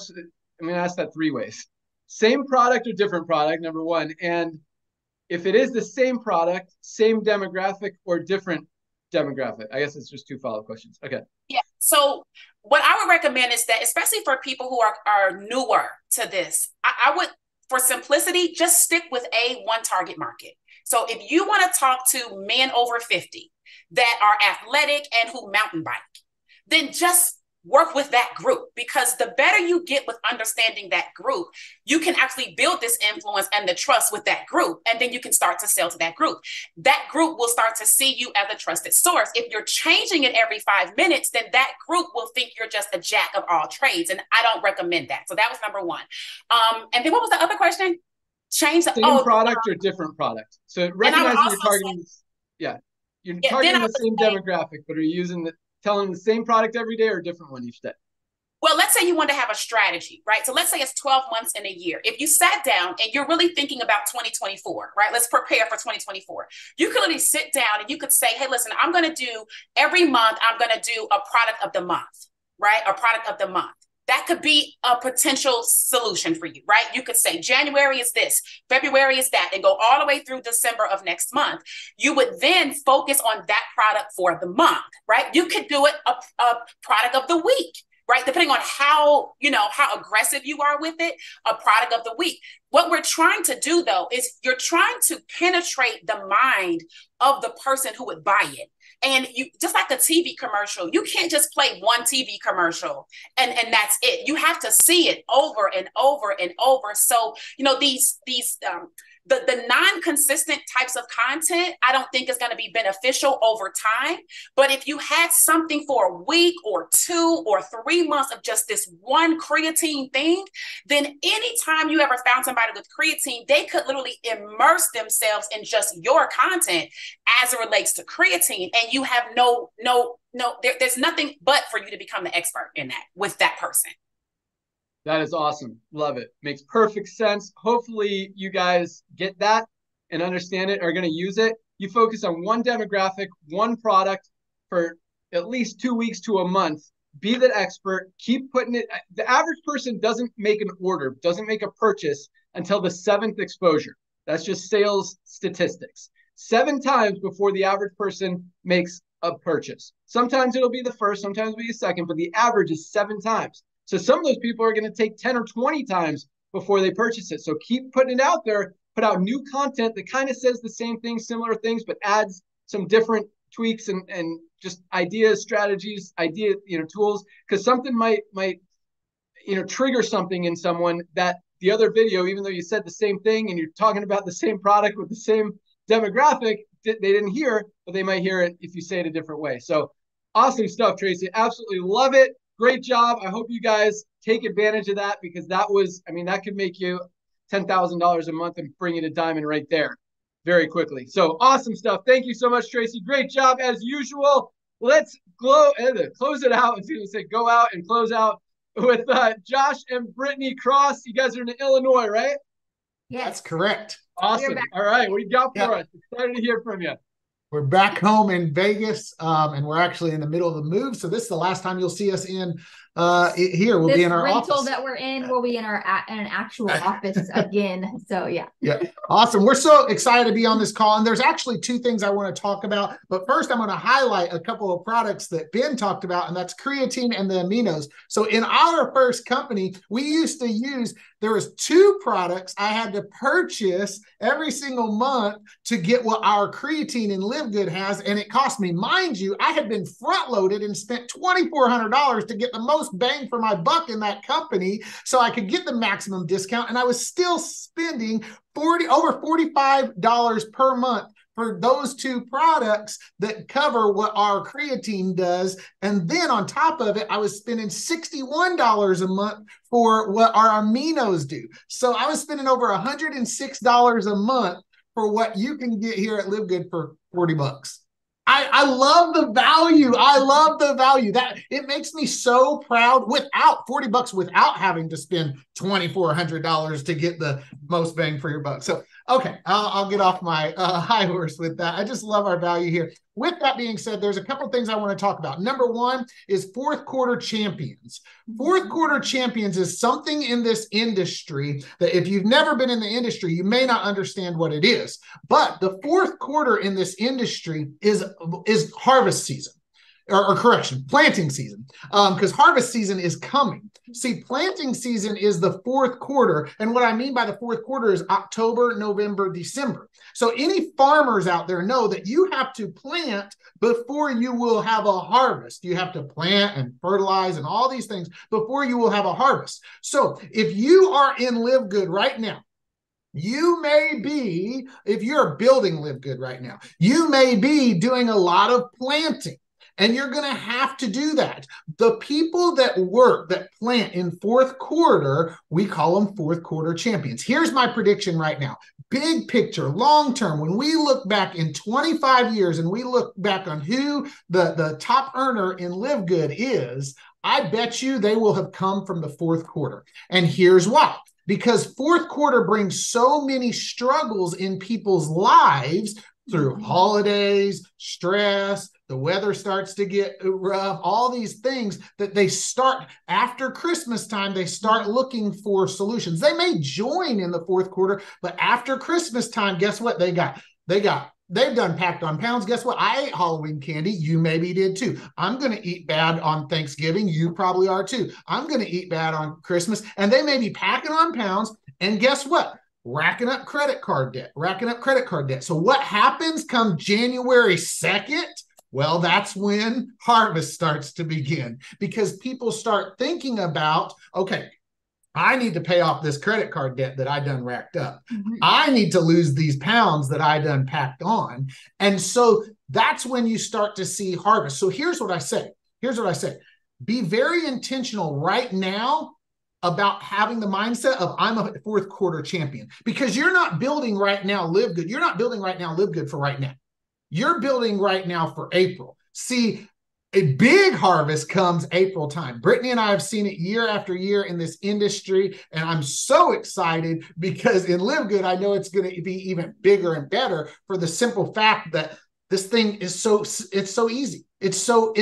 going to ask that 3 ways. Same product or different product, number one. And if it is the same product, same demographic or different demographic? I guess it's just 2 follow-up questions. Okay. Yeah. So what I would recommend is that, especially for people who are newer to this, I would, for simplicity, just stick with one target market. So if you want to talk to men over 50 that are athletic and who mountain bike, then just work with that group, because the better you get with understanding that group, you can actually build this influence and the trust with that group. And then you can start to sell to that group. That group will start to see you as a trusted source. If you're changing it every 5 minutes, then that group will think you're just a jack of all trades. And I don't recommend that. So that was number one. And then what was the other question? Change the same product or different product. So recognizing you're targeting, you're targeting the same demographic, but are you using telling them the same product every day or a different one each day? Well, let's say you want to have a strategy, right? So let's say it's 12 months in a year. If you sat down and you're really thinking about 2024, right? Let's prepare for 2024. You could literally sit down and you could say, hey, listen, I'm going to do every month, I'm going to do a product of the month, right? A product of the month. That could be a potential solution for you, right? You could say January is this, February is that, and go all the way through December of next month. You would then focus on that product for the month, right? You could do it a product of the week, right? Depending on how aggressive you are with it, a product of the week. What we're trying to do, though, is you're trying to penetrate the mind of the person who would buy it. And you, just like a TV commercial, you can't just play one TV commercial and that's it. You have to see it over and over and over. So, the non-consistent types of content, I don't think is going to be beneficial over time. But if you had something for a week or 2 or 3 months of just this one creatine thing, then anytime you ever found somebody with creatine, they could literally immerse themselves in just your content as it relates to creatine. And you have there's nothing but for you to become the expert in that with that person. That is awesome. Love it. Makes perfect sense. Hopefully you guys get that and understand it, are going to use it. You focus on one demographic, one product for at least 2 weeks to a month. Be the expert. Keep putting it. The average person doesn't make an order, doesn't make a purchase until the 7th exposure. That's just sales statistics. 7 times before the average person makes a purchase. Sometimes it'll be the first, sometimes it'll be the second, but the average is 7 times. So some of those people are going to take 10 or 20 times before they purchase it. So keep putting it out there, put out new content that kind of says the same thing, similar things, but adds some different tweaks and just ideas, strategies, tools, because something might trigger something in someone that the other video, even though you said the same thing and you're talking about the same product with the same demographic, they didn't hear, but they might hear it if you say it a different way. So awesome stuff, Tracy. Absolutely love it. Great job. I hope you guys take advantage of that, because that could make you $10,000 a month and bring you to diamond right there very quickly. So awesome stuff. Thank you so much, Tracy. Great job as usual. Let's close it out. I was going to say go out and close out with Josh and Brittany Cross. You guys are in Illinois, right? Yes. That's correct. Awesome. All right. What do you got for us? Excited to hear from you. We're back home in Vegas, and we're actually in the middle of the move. So this is the last time you'll see us in here. We'll be in our office. Rental that we're in, we'll be in an actual office again. So yeah. Awesome. We're so excited to be on this call. And there's actually 2 things I want to talk about. But first, I'm going to highlight a couple of products that Ben talked about, and that's creatine and the aminos. So in our first company, we used to use, there was 2 products I had to purchase every single month to get what our creatine and LiveGood has. And it cost me, mind you, I had been front loaded and spent $2,400 to get the most most bang for my buck in that company so I could get the maximum discount. And I was still spending over $45 per month for those two products that cover what our creatine does. And then on top of it, I was spending $61 a month for what our aminos do. So I was spending over $106 a month for what you can get here at LiveGood for 40 bucks. I love the value. I love the value. That it makes me so proud without 40 bucks, without having to spend $2,400 to get the most bang for your buck. So, okay, I'll get off my high horse with that. I just love our value here. With that being said, there's a couple of things I want to talk about. Number one is fourth quarter champions. Fourth quarter champions is something in this industry that if you've never been in the industry, you may not understand what it is. But the fourth quarter in this industry is harvest season. Or correction, planting season, because harvest season is coming. See, planting season is the fourth quarter. And what I mean by the fourth quarter is October, November, December. So any farmers out there know that you have to plant before you will have a harvest. You have to plant and fertilize and all these things before you will have a harvest. So if you are in LiveGood right now, you may be, if you're building LiveGood right now, you may be doing a lot of planting. And you're going to have to do that. The people that plant in fourth quarter, we call them fourth quarter champions. Here's my prediction right now. Big picture, long term, when we look back in 25 years and we look back on who the top earner in LiveGood is, I bet you they will have come from the fourth quarter. And here's why. Because fourth quarter brings so many struggles in people's lives through holidays, stress, the weather starts to get rough, all these things that they start after Christmas time, they start looking for solutions. They may join in the fourth quarter, but after Christmas time, guess what they've done packed on pounds. Guess what? I ate Halloween candy. You maybe did too. I'm going to eat bad on Thanksgiving. You probably are too. I'm going to eat bad on Christmas. And they may be packing on pounds. And guess what? Racking up credit card debt. So what happens come January 2nd? Well, that's when harvest starts to begin because people start thinking about, okay, I need to pay off this credit card debt that I done racked up. Mm-hmm. I need to lose these pounds that I done packed on. And so that's when you start to see harvest. So here's what I say. Be very intentional right now about having the mindset of I'm a fourth quarter champion because you're not building right now LiveGood. You're not building right now LiveGood for right now. You're building right now for April. See, a big harvest comes April time. Brittany and I have seen it year after year in this industry, and I'm so excited because in LiveGood, I know it's going to be even bigger and better for the simple fact that this thing is so easy. It's so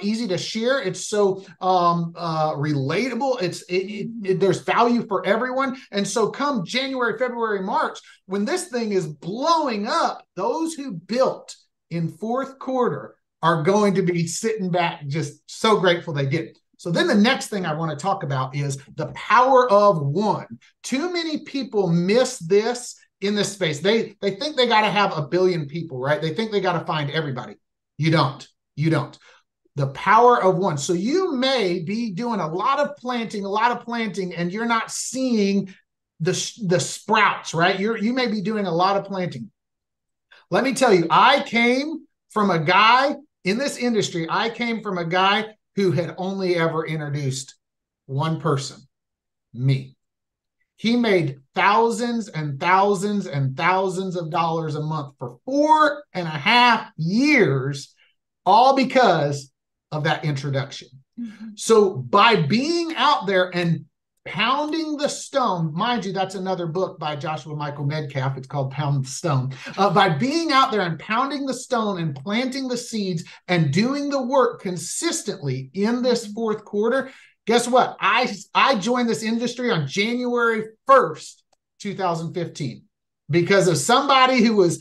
easy to share. It's so relatable. There's value for everyone. And so come January, February, March, when this thing is blowing up, those who built in fourth quarter are going to be sitting back just so grateful they did it. So then the next thing I want to talk about is the power of one. Too many people miss this in this space. They think they got to have 1 billion people, right? They think they got to find everybody. You don't. The power of one. So you may be doing a lot of planting, and you're not seeing the sprouts, right? You may be doing a lot of planting. Let me tell you, I came from a guy in this industry. I came from a guy who had only ever introduced one person, me. He made thousands and thousands and thousands of dollars a month for 4.5 years, all because of that introduction. Mm-hmm. So by being out there and pounding the stone, mind you, that's another book by Joshua Michael Medcalf. It's called Pound the Stone. By being out there and pounding the stone and planting the seeds and doing the work consistently in this fourth quarter, guess what? I joined this industry on January 1st, 2015, because of somebody who was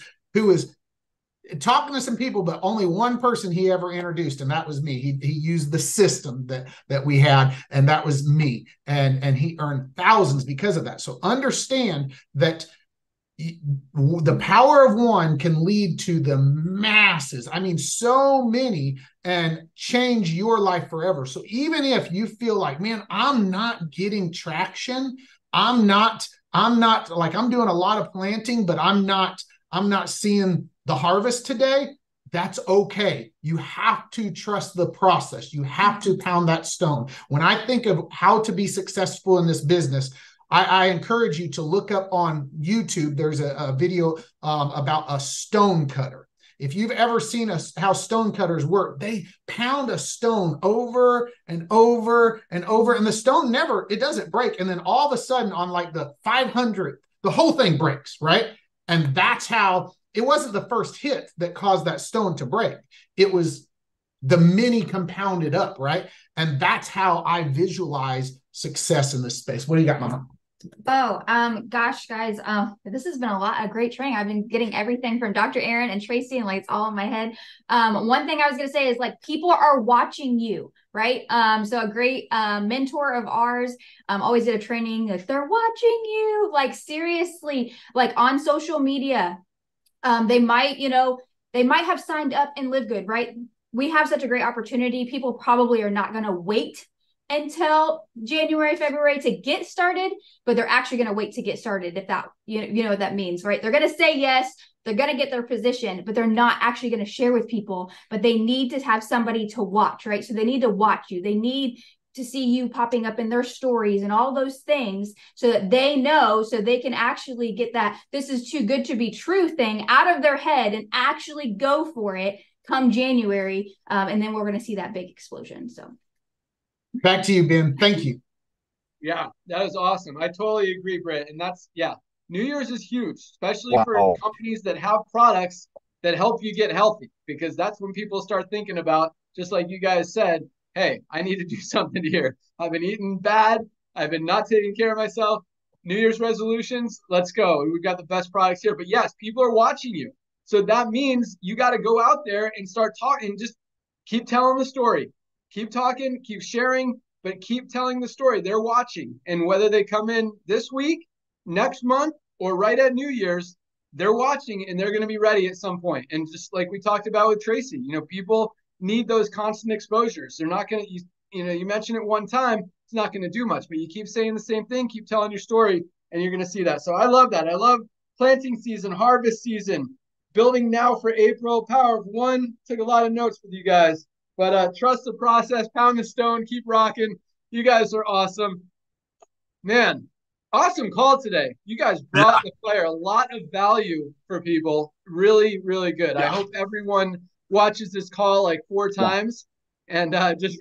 talking to some people, but only one person he ever introduced, and that was me. He used the system that we had, and that was me. And he earned thousands because of that. So understand that the power of one can lead to the masses. I mean, so many, and change your life forever. So even if you feel like, man, I'm not getting traction, I'm not like, I'm doing a lot of planting, but I'm not seeing the harvest today. That's okay. You have to trust the process. You have to pound that stone. When I think of how to be successful in this business, I encourage you to look up on YouTube. There's a video about a stone cutter. If you've ever seen how stone cutters work, they pound a stone over and over and over, and the stone it doesn't break. And then all of a sudden on like the 500th, the whole thing breaks, right? And that's how, it wasn't the first hit that caused that stone to break. It was the many compounded up, right? And that's how I visualize success in this space. What do you got, Mama? Gosh, guys, this has been a great training. I've been getting everything from Dr. Aaron and Tracy, and like it's all in my head. One thing I was gonna say is like people are watching you, right? So a great mentor of ours always did a training, like they're watching you, like seriously, like on social media. They might have signed up in LiveGood, right? We have such a great opportunity. People probably are not gonna wait until January, February to get started, but they're actually going to wait to get started. If that, you know what that means, right? They're going to say yes, they're going to get their position, but they're not actually going to share with people, but they need to have somebody to watch, right? So they need to watch you. They need to see you popping up in their stories and all those things so that they know, so they can actually get that this is too good to be true thing out of their head and actually go for it come January. And then we're going to see that big explosion. So back to you, Ben. Thank you. Yeah, that is awesome. I totally agree, Britt. And that's, New Year's is huge, especially for companies that have products that help you get healthy, because that's when people start thinking about, just like you guys said, hey, I need to do something here. I've been eating bad. I've been not taking care of myself. New Year's resolutions, let's go. We've got the best products here. But yes, people are watching you. So that means you got to go out there and start talking, just keep telling the story. Keep talking, keep sharing, but keep telling the story. They're watching. And whether they come in this week, next month, or right at New Year's, they're watching and they're going to be ready at some point. And just like we talked about with Tracy, people need those constant exposures. They're not going to, you mention it one time, it's not going to do much, but you keep saying the same thing, keep telling your story, and you're going to see that. So I love that. I love planting season, harvest season, building now for April, power of one. Took a lot of notes with you guys. But trust the process, pound the stone, keep rocking. You guys are awesome. Man, awesome call today. You guys brought the fire, a lot of value for people. Really, really good. I hope everyone watches this call like 4 times and just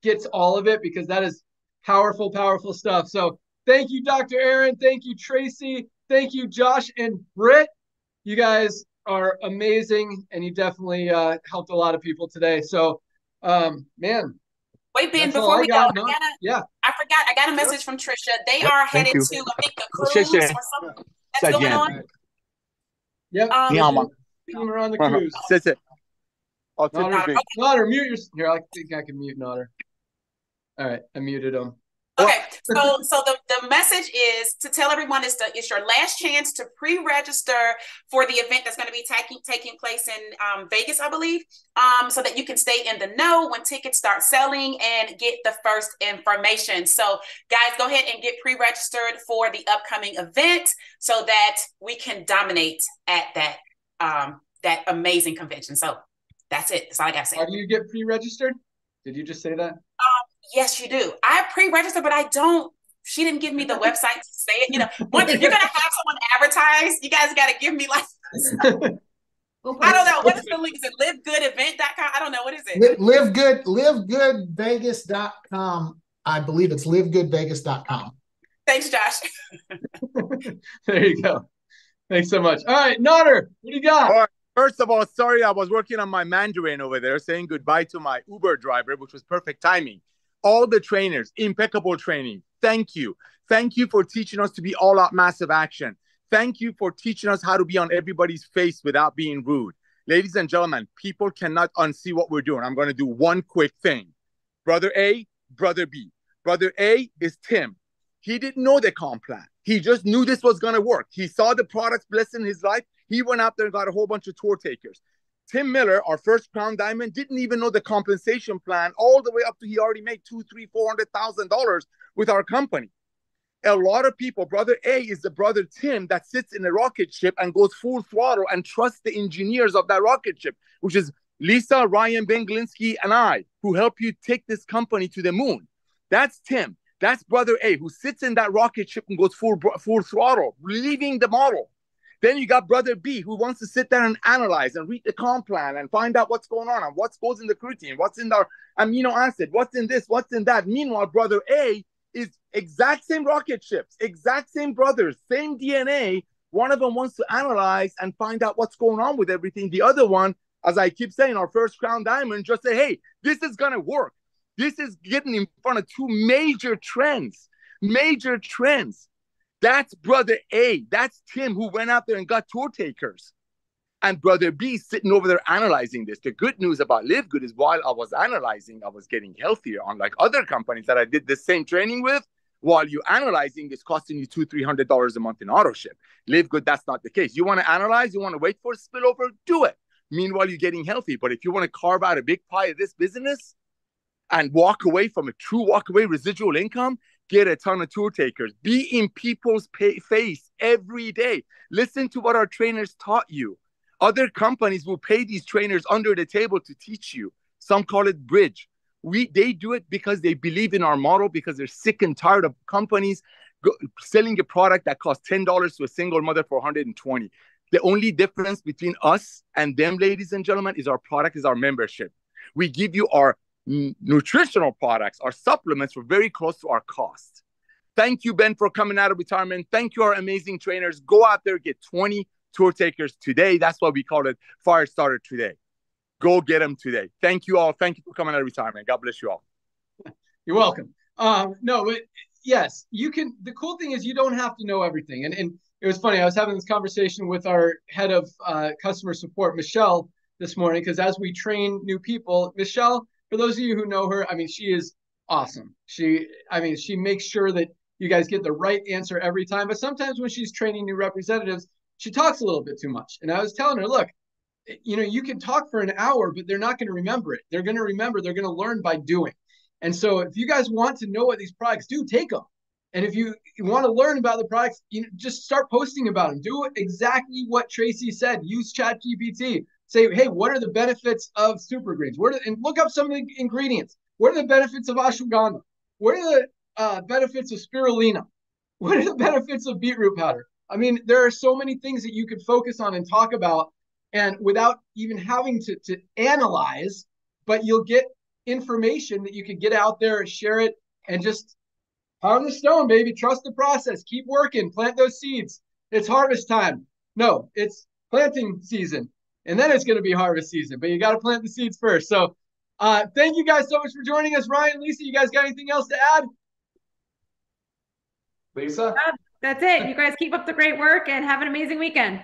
gets all of it, because that is powerful, powerful stuff. So thank you, Dr. Aaron. Thank you, Tracy. Thank you, Josh and Britt. You guys are amazing, and you definitely helped a lot of people today. So, man. Wait, Ben, before we go, I forgot. I got a message from Trisha. They are headed to, I think, the cruise or something that's going on. Yep. We're on the cruise. Notter, mute your. Here, I think I can mute Notter. All right, I muted him. Okay, so the message is to tell everyone it's your last chance to pre-register for the event that's going to be taking place in Vegas, I believe, so that you can stay in the know when tickets start selling and get the first information. So guys, go ahead and get pre-registered for the upcoming event so that we can dominate at that amazing convention. So that's it. That's all I got to say. How do you get pre-registered? Did you just say that? Yes, you do. I pre-registered, but I don't. She didn't give me the website to say it. If you're gonna have someone advertise, you guys got to give me like. I don't know. What is the link? Is it LiveGoodEvent.com? I don't know. What is it? LiveGoodVegas.com. I believe it's LiveGoodVegas.com. Thanks, Josh. There you go. Thanks so much. All right, Notter, what do you got? All right. First of all, sorry, I was working on my Mandarin over there, saying goodbye to my Uber driver, which was perfect timing. All the trainers, impeccable training. Thank you. Thank you for teaching us to be all out massive action. Thank you for teaching us how to be on everybody's face without being rude. Ladies and gentlemen, people cannot unsee what we're doing. I'm going to do one quick thing. Brother A, brother B. Brother A is Tim. He didn't know the comp plan. He just knew this was going to work. He saw the products blessing his life. He went out there and got a whole bunch of tour takers. Tim Miller, our first Crown Diamond, didn't even know the compensation plan all the way up to he already made $200,000, $300,000, $400,000 with our company. A lot of people, brother A is the brother Tim that sits in a rocket ship and goes full throttle and trusts the engineers of that rocket ship, which is Lisa, Ryan, Ben Glinsky, and I, who help you take this company to the moon. That's Tim. That's brother A, who sits in that rocket ship and goes full throttle, leaving the model. Then you got brother B, who wants to sit there and analyze and read the comp plan and find out what's going on and what goes in the creatine, what's in our amino acid, what's in this, what's in that. Meanwhile, brother A is exact same rocket ships, exact same brothers, same DNA. One of them wants to analyze and find out what's going on with everything. The other one, as I keep saying, our first Crown Diamond, just say, hey, this is going to work. This is getting in front of two major trends. That's brother A. That's Tim, who went out there and got tour takers. And brother B sitting over there analyzing this. The good news about LiveGood is while I was analyzing, I was getting healthier. Unlike other companies that I did the same training with, while you analyzing, it's costing you $200, $300 a month in auto ship. LiveGood, that's not the case. You want to analyze, you want to wait for a spillover, do it. Meanwhile, you're getting healthy. But if you want to carve out a big pie of this business and walk away from a true walk-away residual income, get a ton of tour takers. Be in people's face every day. Listen to what our trainers taught you. Other companies will pay these trainers under the table to teach you. Some call it bridge. They do it because they believe in our model, because they're sick and tired of companies selling a product that costs $10 to a single mother for $120. The only difference between us and them, ladies and gentlemen, is our product is our membership. We give you our nutritional products, our supplements, for very close to our cost. Thank you, Ben, for coming out of retirement. Thank you, our amazing trainers. Go out there, get 20 tour takers today. That's why we call it Firestarter today. Go get them today. Thank you all. Thank you for coming out of retirement. God bless you all. You're welcome. No, but yes, you can. The cool thing is you don't have to know everything. And it was funny. I was having this conversation with our head of customer support, Michelle, this morning, because as we train new people, Michelle, for those of you who know her, I mean, she is awesome. She makes sure that you guys get the right answer every time. But sometimes when she's training new representatives, she talks a little bit too much. And I was telling her, look, you can talk for an hour, but they're not going to remember it. They're going to learn by doing. And so if you guys want to know what these products do, take them. And if you want to learn about the products, just start posting about them. Do exactly what Tracy said. Use ChatGPT. Say, hey, what are the benefits of super greens? And look up some of the ingredients. What are the benefits of ashwagandha? What are the benefits of spirulina? What are the benefits of beetroot powder? I mean, there are so many things that you could focus on and talk about, and without even having to analyze, but you'll get information that you could get out there, share it, and just pound the stone, baby. Trust the process. Keep working. Plant those seeds. It's harvest time. No, it's planting season. And then it's going to be harvest season, but you got to plant the seeds first. So thank you guys so much for joining us. Ryan, Lisa, you guys got anything else to add? Lisa? That's it. You guys keep up the great work and have an amazing weekend.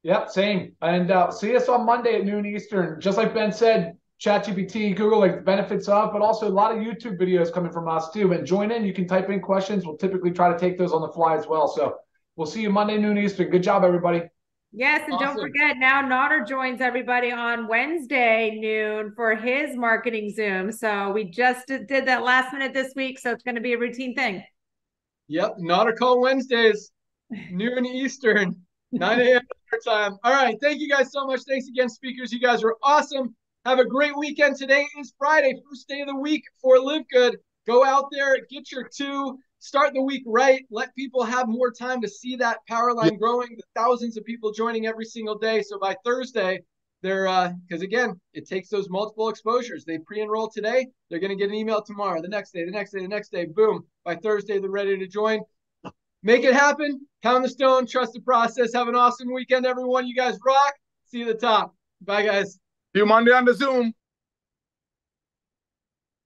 Yep, same. And see us on Monday at noon Eastern. Just like Ben said, ChatGPT, Google, like the benefits of, but also a lot of YouTube videos coming from us too. And join in. You can type in questions. We'll typically try to take those on the fly as well. So we'll see you Monday, noon Eastern. Good job, everybody. Yes, and awesome. Don't forget, now Nodder joins everybody on Wednesday noon for his marketing Zoom. So we just did that last minute this week, so it's going to be a routine thing. Yep, Nodder call Wednesdays, noon Eastern, 9 a.m. time. All right, thank you guys so much. Thanks again, speakers. You guys were awesome. Have a great weekend. Today is Friday, first day of the week for LiveGood. Go out there, get your 2. Start the week right. Let people have more time to see that power line growing. The thousands of people joining every single day. So by Thursday, they're because again, it takes those multiple exposures. They pre-enroll today. They're going to get an email tomorrow, the next day, the next day, the next day. Boom. By Thursday, they're ready to join. Make it happen. Pound the stone. Trust the process. Have an awesome weekend, everyone. You guys rock. See you at the top. Bye, guys. See you Monday on the Zoom.